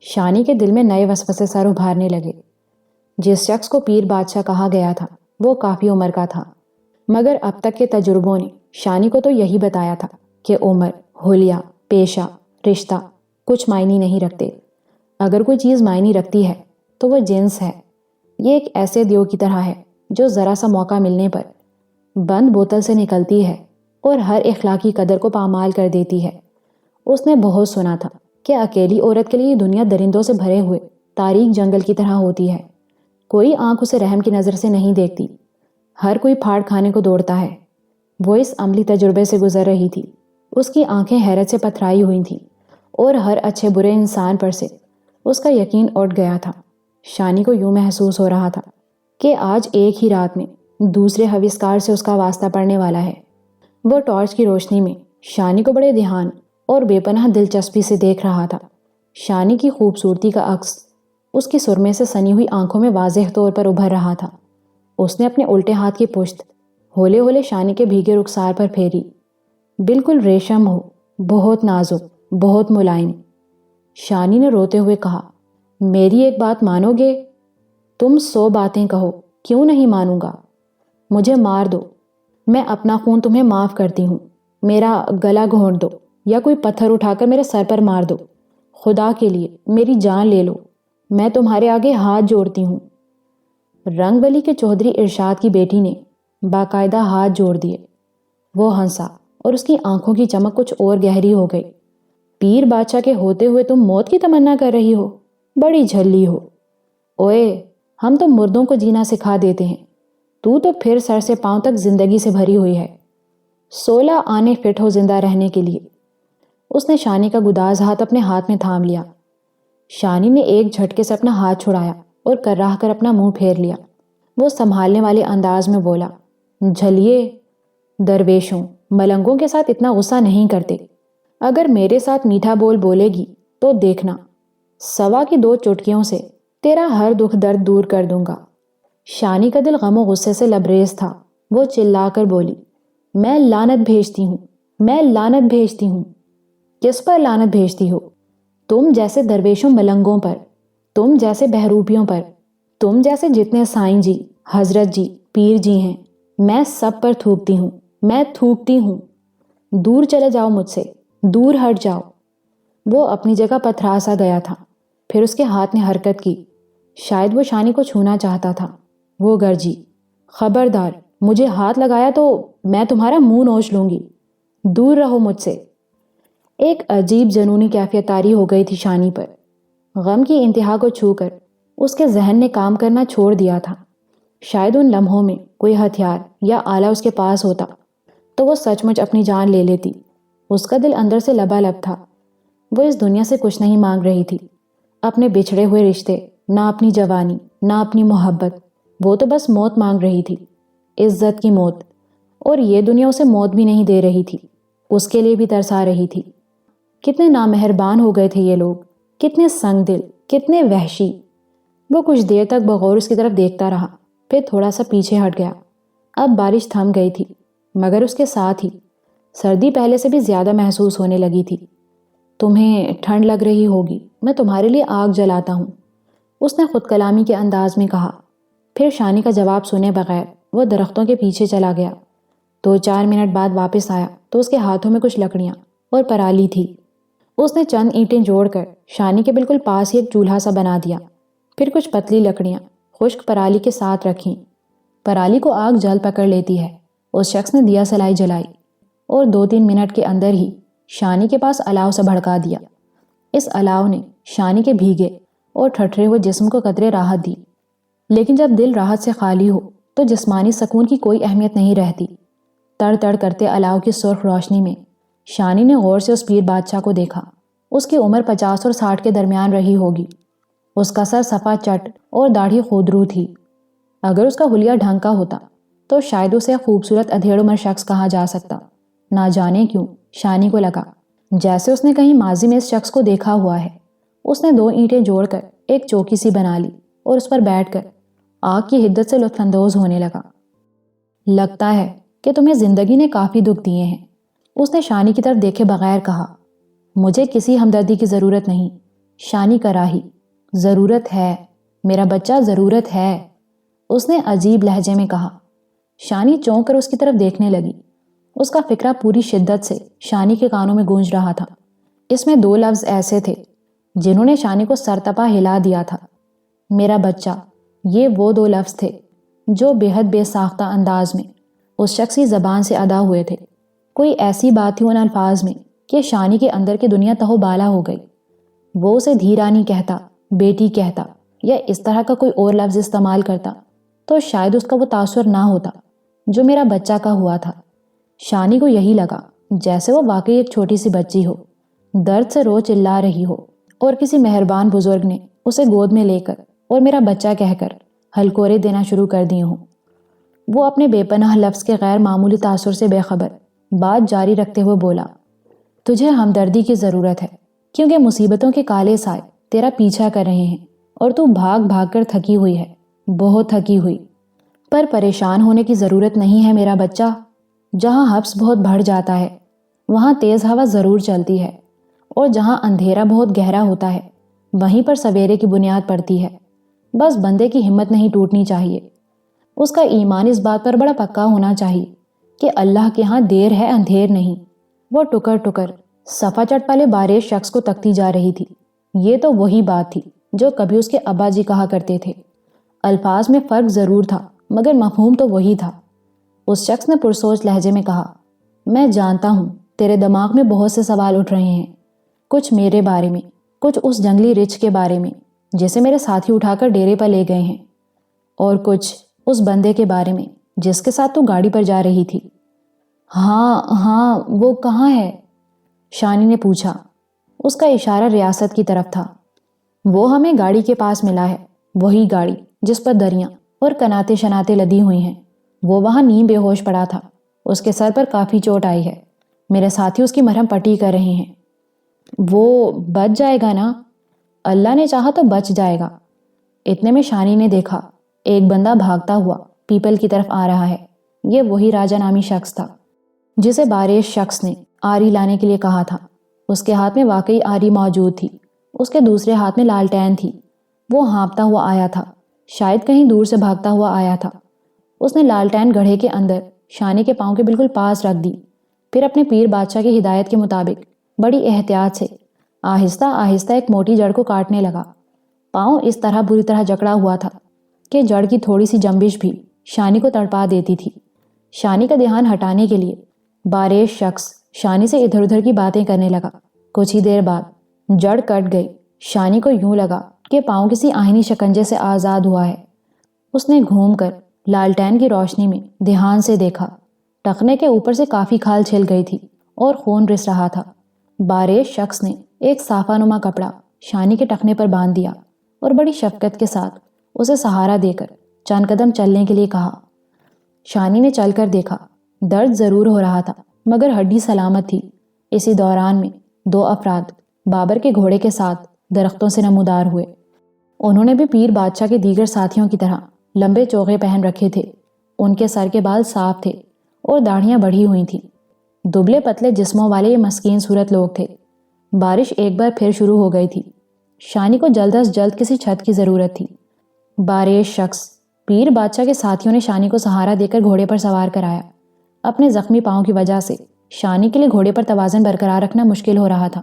شانی کے دل میں نئے وسوسے سر ابھارنے لگے۔ جس شخص کو پیر بادشاہ کہا گیا تھا وہ کافی عمر کا تھا، مگر اب تک کے تجربوں نے شانی کو تو یہی بتایا تھا کہ عمر، حلیہ، پیشہ، رشتہ کچھ معنی نہیں رکھتے۔ اگر کوئی چیز معنی رکھتی ہے تو وہ جنس ہے۔ یہ ایک ایسے دیو کی طرح ہے جو ذرا سا موقع ملنے پر بند بوتل سے نکلتی ہے اور ہر اخلاقی قدر کو پامال کر دیتی ہے۔ اس نے بہت سنا تھا کہ اکیلی عورت کے لیے دنیا درندوں سے بھرے ہوئے تاریک جنگل کی طرح ہوتی ہے۔ کوئی آنکھ اسے رحم کی نظر سے نہیں دیکھتی، ہر کوئی پھاڑ کھانے کو دوڑتا ہے۔ وہ اس عملی تجربے سے گزر رہی تھی۔ اس کی آنکھیں حیرت سے پتھرائی ہوئی تھیں اور ہر اچھے برے انسان پر سے اس کا یقین اٹھ گیا تھا۔ شانی کو یوں محسوس ہو رہا تھا کہ آج ایک ہی رات میں دوسرے ہویسکار سے اس کا واسطہ پڑنے والا ہے۔ وہ ٹارچ کی روشنی میں شانی کو بڑے دھیان اور بے پناہ دلچسپی سے دیکھ رہا تھا۔ شانی کی خوبصورتی کا عکس اس کی سرمے سے سنی ہوئی آنکھوں میں واضح طور پر ابھر رہا تھا۔ اس نے اپنے الٹے ہاتھ کی پشت ہولے ہولے شانی کے بھیگے رخسار پر پھیری۔ بالکل ریشم ہو، بہت نازک، بہت ملائم۔ شانی نے روتے ہوئے کہا، میری ایک بات مانو گے؟ تم 100 باتیں کہو، کیوں نہیں مانوں گا؟ مجھے مار دو، میں اپنا خون تمہیں معاف کرتی ہوں۔ میرا گلا گھونٹ دو یا کوئی پتھر اٹھا کر میرے سر پر مار دو، خدا کے لیے میری جان لے لو، میں تمہارے آگے ہاتھ جوڑتی ہوں۔ رنگ بلی کے چودھری ارشاد کی بیٹی نے باقاعدہ ہاتھ جوڑ دیے۔ وہ ہنسا اور اس کی آنکھوں کی چمک کچھ اور گہری ہو گئی۔ پیر بادشاہ کے ہوتے ہوئے تم موت کی تمنا کر رہی ہو؟ بڑی جھلی ہو۔ اوئے، ہم تو مردوں کو جینا سکھا دیتے ہیں، تو پھر سر سے پاؤں تک زندگی سے بھری ہوئی ہے۔ 16 آنے فٹ ہو زندہ رہنے کے لیے۔ اس نے شانی کا گداز ہاتھ اپنے ہاتھ میں تھام لیا۔ شانی نے ایک جھٹکے سے اپنا ہاتھ چھڑایا اور کراہ کر اپنا منہ پھیر لیا۔ وہ سنبھالنے والے انداز میں بولا، جھلیے، درویشوں، ملنگوں کے ساتھ اتنا غصہ نہیں کرتے۔ اگر میرے ساتھ میٹھا بول بولے گی تو دیکھنا، 1.25 کی 2 چٹکیوں سے تیرا ہر دکھ درد دور کر دوں گا۔ شانی کا دل غم و غصے سے لبریز تھا۔ وہ چلا کر بولی، میں لعنت بھیجتی ہوں، میں لعنت بھیجتی ہوں۔ کس پر لعنت بھیجتی ہو؟ تم جیسے درویشوں ملنگوں پر، تم جیسے بہروپیوں پر، تم جیسے جتنے سائیں جی، حضرت جی، پیر جی ہیں، میں سب پر تھوکتی ہوں، میں تھوکتی ہوں۔ دور چلے جاؤ مجھ سے، دور ہٹ جاؤ۔ وہ اپنی جگہ پتھرا سا گیا تھا، پھر اس کے ہاتھ نے حرکت کی، شاید وہ شانی کو چھونا چاہتا تھا۔ وہ گرجی، خبردار، مجھے ہاتھ لگایا تو میں تمہارا منہ نوچ لوں گی، دور رہو مجھ سے۔ ایک عجیب جنونی کیفیت طاری ہو گئی تھی شانی پر۔ غم کی انتہا کو چھو کر اس کے ذہن نے کام کرنا چھوڑ دیا تھا۔ شاید ان لمحوں میں کوئی ہتھیار یا آلہ اس کے پاس ہوتا تو وہ سچ مچ اپنی جان لے لیتی۔ اس کا دل اندر سے لبالب تھا۔ وہ اس دنیا سے کچھ نہیں مانگ رہی تھی، اپنے بچھڑے ہوئے رشتے، نہ اپنی جوانی، نہ اپنی محبت۔ وہ تو بس موت مانگ رہی تھی، عزت کی موت۔ اور یہ دنیا اسے موت بھی نہیں دے رہی تھی، اس کے لیے بھی ترسا رہی تھی۔ کتنے نامہربان ہو گئے تھے یہ لوگ، کتنے سنگ دل، کتنے وحشی۔ وہ کچھ دیر تک بغور اس کی طرف دیکھتا رہا، پھر تھوڑا سا پیچھے ہٹ گیا۔ اب بارش تھم گئی تھی، مگر اس کے ساتھ ہی سردی پہلے سے بھی زیادہ محسوس ہونے لگی تھی۔ تمہیں ٹھنڈ لگ رہی ہوگی، میں تمہارے لیے آگ جلاتا ہوں، اس نے خود کلامی کے انداز میں کہا۔ پھر شانی کا جواب سنے بغیر وہ درختوں کے پیچھے چلا گیا۔ 2-4 منٹ بعد واپس آیا تو اس کے ہاتھوں میں کچھ لکڑیاں اور پرالی تھی۔ اس نے چند اینٹیں جوڑ کر شانی کے بالکل پاس ہی ایک چولہا سا بنا دیا، پھر کچھ پتلی لکڑیاں خشک پرالی کے ساتھ رکھیں۔ پرالی کو آگ جل پکڑ لیتی ہے۔ اس شخص نے دیا سلائی جلائی اور 2-3 منٹ کے اندر ہی شانی کے پاس الاؤ سے بھڑکا دیا۔ اس الاؤ نے شانی کے بھیگے اور ٹھٹرے ہوئے جسم کو قدرے راحت دی، لیکن جب دل راحت سے خالی ہو تو جسمانی سکون کی کوئی اہمیت نہیں رہتی۔ تڑ تڑ کرتے الاؤ کی سرخ روشنی میں شانی نے غور سے اس پیر بادشاہ کو دیکھا۔ اس کی عمر 50 اور 60 کے درمیان رہی ہوگی۔ اس کا سر صفا چٹ اور داڑھی خودرو تھی۔ اگر اس کا حلیہ ڈھنگ کا ہوتا تو شاید اسے خوبصورت ادھیڑ عمر شخص کہا جا سکتا۔ نہ جانے کیوں شانی کو لگا جیسے اس نے کہیں ماضی میں اس شخص کو دیکھا ہوا ہے۔ اس نے 2 اینٹیں جوڑ کر ایک چوکی سی بنا لی اور اس پر بیٹھ کر آگ کی حدت سے لطف اندوز ہونے لگا۔ لگتا ہے کہ تمہیں زندگی نے کافی دکھ دیے ہیں، اس نے شانی کی طرف دیکھے بغیر کہا۔ مجھے کسی ہمدردی کی ضرورت نہیں، شانی کراہی۔ ضرورت ہے میرا بچہ، ضرورت ہے، اس نے عجیب لہجے میں کہا۔ شانی چونک کر اس کی طرف دیکھنے لگی۔ اس کا فکرہ پوری شدت سے شانی کے کانوں میں گونج رہا تھا۔ اس میں 2 لفظ ایسے تھے جنہوں نے شانی کو سرتپا ہلا دیا تھا۔ میرا بچہ، یہ وہ 2 لفظ تھے جو بے حد بے ساختہ انداز میں اس شخص کی زبان سے ادا ہوئے تھے۔ کوئی ایسی بات تھی ان الفاظ میں کہ شانی کے اندر کی دنیا تہو بالا ہو گئی۔ وہ اسے دھیرانی کہتا، بیٹی کہتا یا اس طرح کا کوئی اور لفظ استعمال کرتا تو شاید اس کا وہ تاثر نہ ہوتا جو میرا بچہ کا ہوا تھا۔ شانی کو یہی لگا جیسے وہ واقعی ایک چھوٹی سی بچی ہو، درد سے رو چلا رہی ہو اور کسی مہربان بزرگ نے اسے گود میں لے کر اور میرا بچہ کہہ کر ہلکورے دینا شروع کر دیے ہوں۔ وہ اپنے بے پناہ لفظ کے غیر معمولی تاثر سے بے خبر بات جاری رکھتے ہوئے بولا، تجھے ہمدردی کی ضرورت ہے کیونکہ مصیبتوں کے کالے سائے تیرا پیچھا کر رہے ہیں اور تو بھاگ بھاگ کر تھکی ہوئی ہے، بہت تھکی ہوئی۔ پر پریشان ہونے کی ضرورت نہیں ہے میرا بچہ۔ جہاں حبس بہت بڑھ جاتا ہے وہاں تیز ہوا ضرور چلتی ہے، اور جہاں اندھیرا بہت گہرا ہوتا ہے وہیں پر سویرے کی بنیاد پڑتی ہے۔ بس بندے کی ہمت نہیں ٹوٹنی چاہیے، اس کا ایمان اس بات پر بڑا پکا ہونا چاہیے کہ اللہ کے ہاں دیر ہے اندھیر نہیں۔ وہ ٹکر ٹکر صفا چٹ والے بارش شخص کو تکتی جا رہی تھی۔ یہ تو وہی بات تھی جو کبھی اس کے ابا جی کہا کرتے تھے۔ الفاظ میں فرق ضرور تھا مگر مفہوم تو وہی تھا۔ اس شخص نے پرسوچ لہجے میں کہا، میں جانتا ہوں تیرے دماغ میں بہت سے سوال اٹھ رہے ہیں، کچھ میرے بارے میں، کچھ اس جنگلی رچھ کے بارے میں جسے میرے ساتھی اٹھا کر ڈیرے پر لے گئے ہیں، اور کچھ اس بندے کے بارے میں جس کے ساتھ تو گاڑی پر جا رہی تھی۔ ہاں وہ کہاں ہے؟ شانی نے پوچھا۔ اس کا اشارہ ریاست کی طرف تھا۔ وہ ہمیں گاڑی کے پاس ملا ہے، وہی گاڑی جس پر دریاں اور کناتے شناتے لدی ہوئی ہیں۔ وہ وہاں نیم بے ہوش پڑا تھا، اس کے سر پر کافی چوٹ آئی ہے، میرے ساتھی اس کی مرہم پٹی کر رہے ہیں۔ وہ بچ جائے گا نا؟ اللہ نے چاہا تو بچ جائے گا۔ اتنے میں شانی نے دیکھا ایک بندہ بھاگتا ہوا پیپل کی طرف آ رہا ہے۔ یہ وہی راجہ نامی شخص تھا جسے بارش شخص نے آری لانے کے لیے کہا تھا۔ اس کے ہاتھ میں واقعی آری موجود تھی، اس کے دوسرے ہاتھ میں لالٹین تھی۔ وہ ہانپتا ہوا آیا تھا، شاید کہیں دور سے بھاگتا ہوا آیا تھا۔ اس نے لالٹین گڑھے کے اندر شانی کے پاؤں کے بالکل پاس رکھ دی، پھر اپنے پیر بادشاہ کی ہدایت کے مطابق بڑی احتیاط سے آہستہ آہستہ ایک موٹی جڑ کو کاٹنے لگا۔ پاؤں اس طرح بری طرح جکڑا ہوا تھا کہ جڑ کی تھوڑی سی جنبش بھی شانی کو تڑپا دیتی تھی۔ شانی کا دھیان ہٹانے کے لیے بارش شخص شانی سے ادھر ادھر کی باتیں کرنے لگا۔ کچھ ہی دیر بعد جڑ کٹ گئی۔ شانی کو یوں لگا کہ پاؤں کسی آہنی شکنجے سے آزاد ہوا ہے۔ اس نے گھوم کر لالٹین کی روشنی میں دھیان سے دیکھا۔ ٹخنے کے اوپر سے کافی کھال چھل گئی تھی اور خون رس رہا تھا۔ بارش شخص نے ایک صافہ نما کپڑا شانی کے ٹخنے پر باندھ دیا اور بڑی شفقت کے ساتھ اسے سہارا دے کر چند قدم چلنے کے لیے کہا۔ شانی نے چل کر دیکھا، درد ضرور ہو رہا تھا مگر ہڈی سلامت تھی۔ اسی دوران میں 2 افراد بابر کے گھوڑے کے ساتھ درختوں سے نمودار ہوئے۔ انہوں نے بھی پیر بادشاہ کے دیگر ساتھیوں کی طرح لمبے چوغے پہن رکھے تھے۔ ان کے سر کے بال صاف تھے اور داڑھیاں بڑھی ہوئی تھیں۔ دبلے پتلے جسموں والے یہ مسکین صورت لوگ تھے۔ بارش ایک بار پھر شروع ہو گئی تھی۔ شانی کو جلد از جلد کسی چھت کی ضرورت تھی۔ بارش شخص پیر بادشاہ کے ساتھیوں نے شانی کو سہارا دے کر گھوڑے پر سوار کرایا۔ اپنے زخمی پاؤں کی وجہ سے شانی کے لیے گھوڑے پر توازن برقرار رکھنا مشکل ہو رہا تھا۔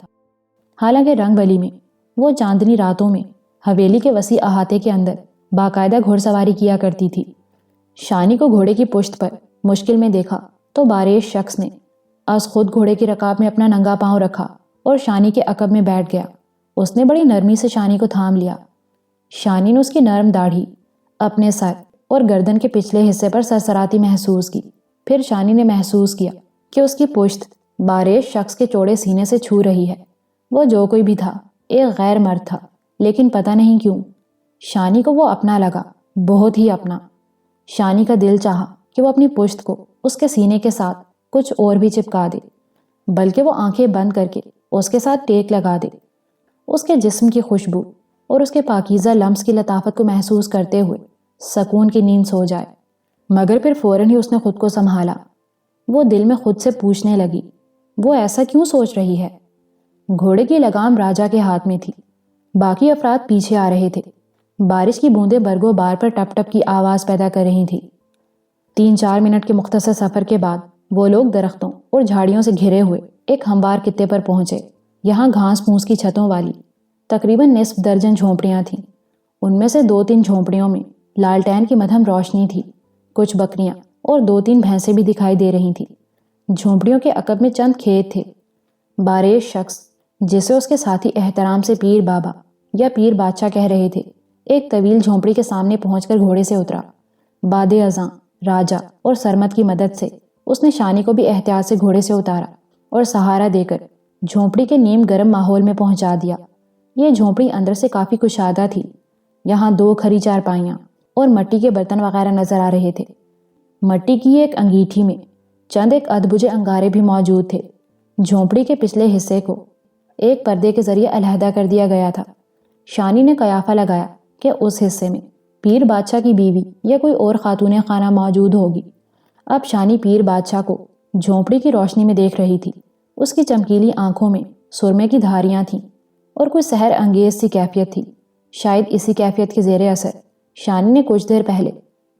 حالانکہ رنگ بلی میں وہ چاندنی راتوں میں حویلی کے وسیع احاطے کے اندر باقاعدہ گھوڑ سواری کیا کرتی تھی۔ شانی کو گھوڑے کی پشت پر مشکل میں دیکھا تو بارش شخص نے از خود گھوڑے کی رکاب میں اپنا ننگا پاؤں رکھا اور شانی کے عقب میں بیٹھ گیا۔ اس نے بڑی نرمی سے شانی کو تھام لیا۔ شانی نے اس کی نرم داڑھی اپنے سر اور گردن کے پچھلے حصے پر سرسراتی محسوس کی۔ پھر شانی نے محسوس کیا کہ اس کی پشت بارش شخص کے چوڑے سینے سے چھو رہی ہے۔ وہ جو کوئی بھی تھا ایک غیر مرد تھا، لیکن پتہ نہیں کیوں شانی کو وہ اپنا لگا، بہت ہی اپنا۔ شانی کا دل چاہا کہ وہ اپنی پشت کو اس کے سینے کے ساتھ کچھ اور بھی چپکا دے، بلکہ وہ آنکھیں بند کر کے اس کے ساتھ ٹیک لگا دے، اس کے جسم کی خوشبو اور اس کے پاکیزہ لمس کی لطافت کو محسوس کرتے ہوئے سکون کی نیند سو جائے۔ مگر پھر فوراً ہی اس نے خود کو سنبھالا۔ وہ دل میں خود سے پوچھنے لگی، وہ ایسا کیوں سوچ رہی ہے؟ گھوڑے کی لگام راجا کے ہاتھ میں تھی، باقی افراد پیچھے آ رہے تھے۔ بارش کی بوندیں برگوں بار پر ٹپ ٹپ کی آواز پیدا کر رہی تھی۔ 3-4 منٹ کے مختصر سفر کے بعد وہ لوگ درختوں اور جھاڑیوں سے گھرے ہوئے ایک ہموار خطے پر پہنچے۔ یہاں گھاس پھوس کی چھتوں والی تقریباً نصف درجن جھونپڑیاں تھیں۔ ان میں سے 2-3 جھونپڑیوں میں لالٹین کی مدھم روشنی تھی۔ کچھ بکریاں اور 2-3 بھینسیں بھی دکھائی دے رہی تھیں۔ جھونپڑیوں کے عقب میں چند کھیت تھے۔ بارش شخص جسے اس کے ساتھی احترام سے پیر بابا یا پیر بادشاہ کہہ رہے تھے، ایک طویل جھونپڑی کے سامنے پہنچ کر گھوڑے سے اترا۔ بعد ازاں راجا اور سرمت کی مدد سے اس نے شانی کو بھی احتیاط سے گھوڑے سے اتارا اور سہارا دے کر جھونپڑی کے نیم گرم ماحول میں پہنچا دیا۔ یہ جھونپڑی اندر سے کافی کشادہ تھی۔ یہاں 2 کھری چارپائیاں اور مٹی کے برتن وغیرہ نظر آ رہے تھے۔ مٹی کی ایک انگیٹھی میں چند ایک ادبجے انگارے بھی موجود تھے۔ جھونپڑی کے پچھلے حصے کو ایک پردے کے ذریعے علیحدہ کر دیا گیا تھا۔ شانی نے قیافہ لگایا کہ اس حصے میں پیر بادشاہ کی بیوی یا کوئی اور خاتون خانہ موجود ہوگی۔ اب شانی پیر بادشاہ کو جھونپڑی کی روشنی میں دیکھ رہی تھی۔ اس کی چمکیلی آنکھوں میں سرمے کی دھاریاں تھیں اور کوئی سحر انگیز سی کیفیت تھی۔ شاید اسی کیفیت کے زیر اثر شانی نے کچھ دیر پہلے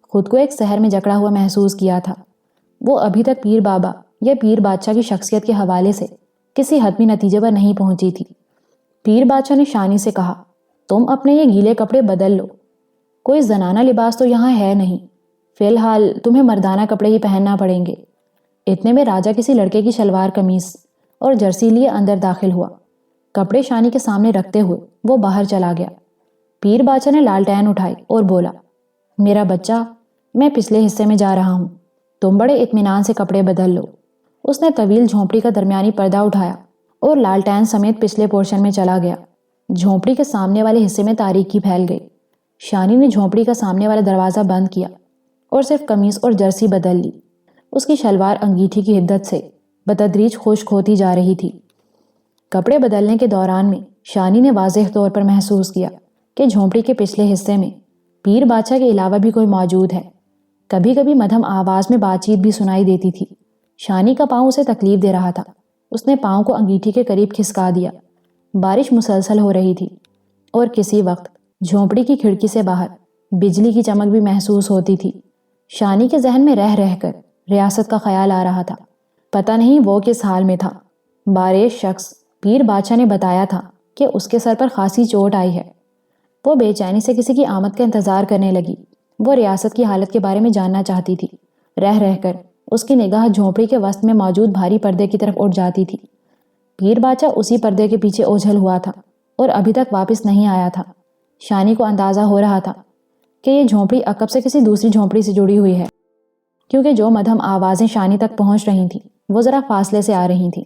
خود کو ایک سحر میں جکڑا ہوا محسوس کیا تھا۔ وہ ابھی تک پیر بابا یا پیر بادشاہ کی شخصیت کے حوالے سے کسی حتمی نتیجے پر نہیں پہنچی تھی۔ پیر بادشاہ نے شانی سے کہا، تم اپنے یہ گیلے کپڑے بدل لو، کوئی زنانہ لباس تو یہاں ہے نہیں، فی الحال تمہیں مردانہ کپڑے ہی پہننا پڑیں گے۔ اتنے میں راجہ کسی لڑکے کی شلوار قمیص اور جرسی لیے اندر داخل ہوا۔ کپڑے شانی کے سامنے رکھتے ہوئے وہ باہر چلا گیا۔ پیر بادشاہ نے لالٹین اٹھائی اور بولا، میرا بچہ، میں پچھلے حصے میں جا رہا ہوں، تم بڑے اطمینان سے کپڑے بدل لو۔ اس نے طویل جھونپڑی کا درمیانی پردہ اٹھایا اور لالٹین سمیت پچھلے پورشن میں چلا گیا۔ جھونپڑی کے سامنے والے حصے میں تاریکی پھیل گئی۔ شانی نے جھونپڑی کا سامنے والا دروازہ بند کیا اور صرف قمیص اور جرسی بدل لی۔ اس کی شلوار انگیٹھی کی حدت سے بتدریج خشک ہوتی جا رہی تھی۔ کپڑے بدلنے کے دوران میں شانی نے واضح طور پر محسوس کیا کہ جھونپڑی کے پچھلے حصے میں پیر بادشاہ کے علاوہ بھی کوئی موجود ہے۔ کبھی کبھی مدھم آواز میں بات چیت بھی سنائی دیتی تھی۔ شانی کا پاؤں اسے تکلیف دے رہا تھا۔ اس نے پاؤں کو انگیٹھی کے قریب کھسکا دیا۔ بارش مسلسل ہو رہی تھی اور کسی وقت جھونپڑی کی کھڑکی سے باہر بجلی کی چمک بھی محسوس ہوتی تھی۔ شانی کے ذہن میں رہ رہ کر ریاست کا خیال آ رہا تھا۔ پتہ نہیں وہ کس حال میں تھا۔ بارش شخص پیر بادشاہ نے بتایا تھا کہ اس کے سر پر خاصی چوٹ آئی ہے۔ وہ بے چینی سے کسی کی آمد کا انتظار کرنے لگی۔ وہ ریاست کی حالت کے بارے میں جاننا چاہتی تھی۔ رہ رہ کر اس کی نگاہ جھونپڑی کے وسط میں موجود بھاری پردے کی طرف اٹھ جاتی تھی۔ پیر بادشاہ اسی پردے کے پیچھے اوجھل ہوا تھا اور ابھی تک واپس نہیں آیا تھا۔ شانی کو اندازہ ہو رہا تھا کہ یہ جھونپڑی عقب سے کسی دوسری جھونپڑی سے جڑی ہوئی ہے، کیونکہ جو مدھم آوازیں شانی تک پہنچ رہی تھیں وہ ذرا فاصلے سے آ رہی تھیں۔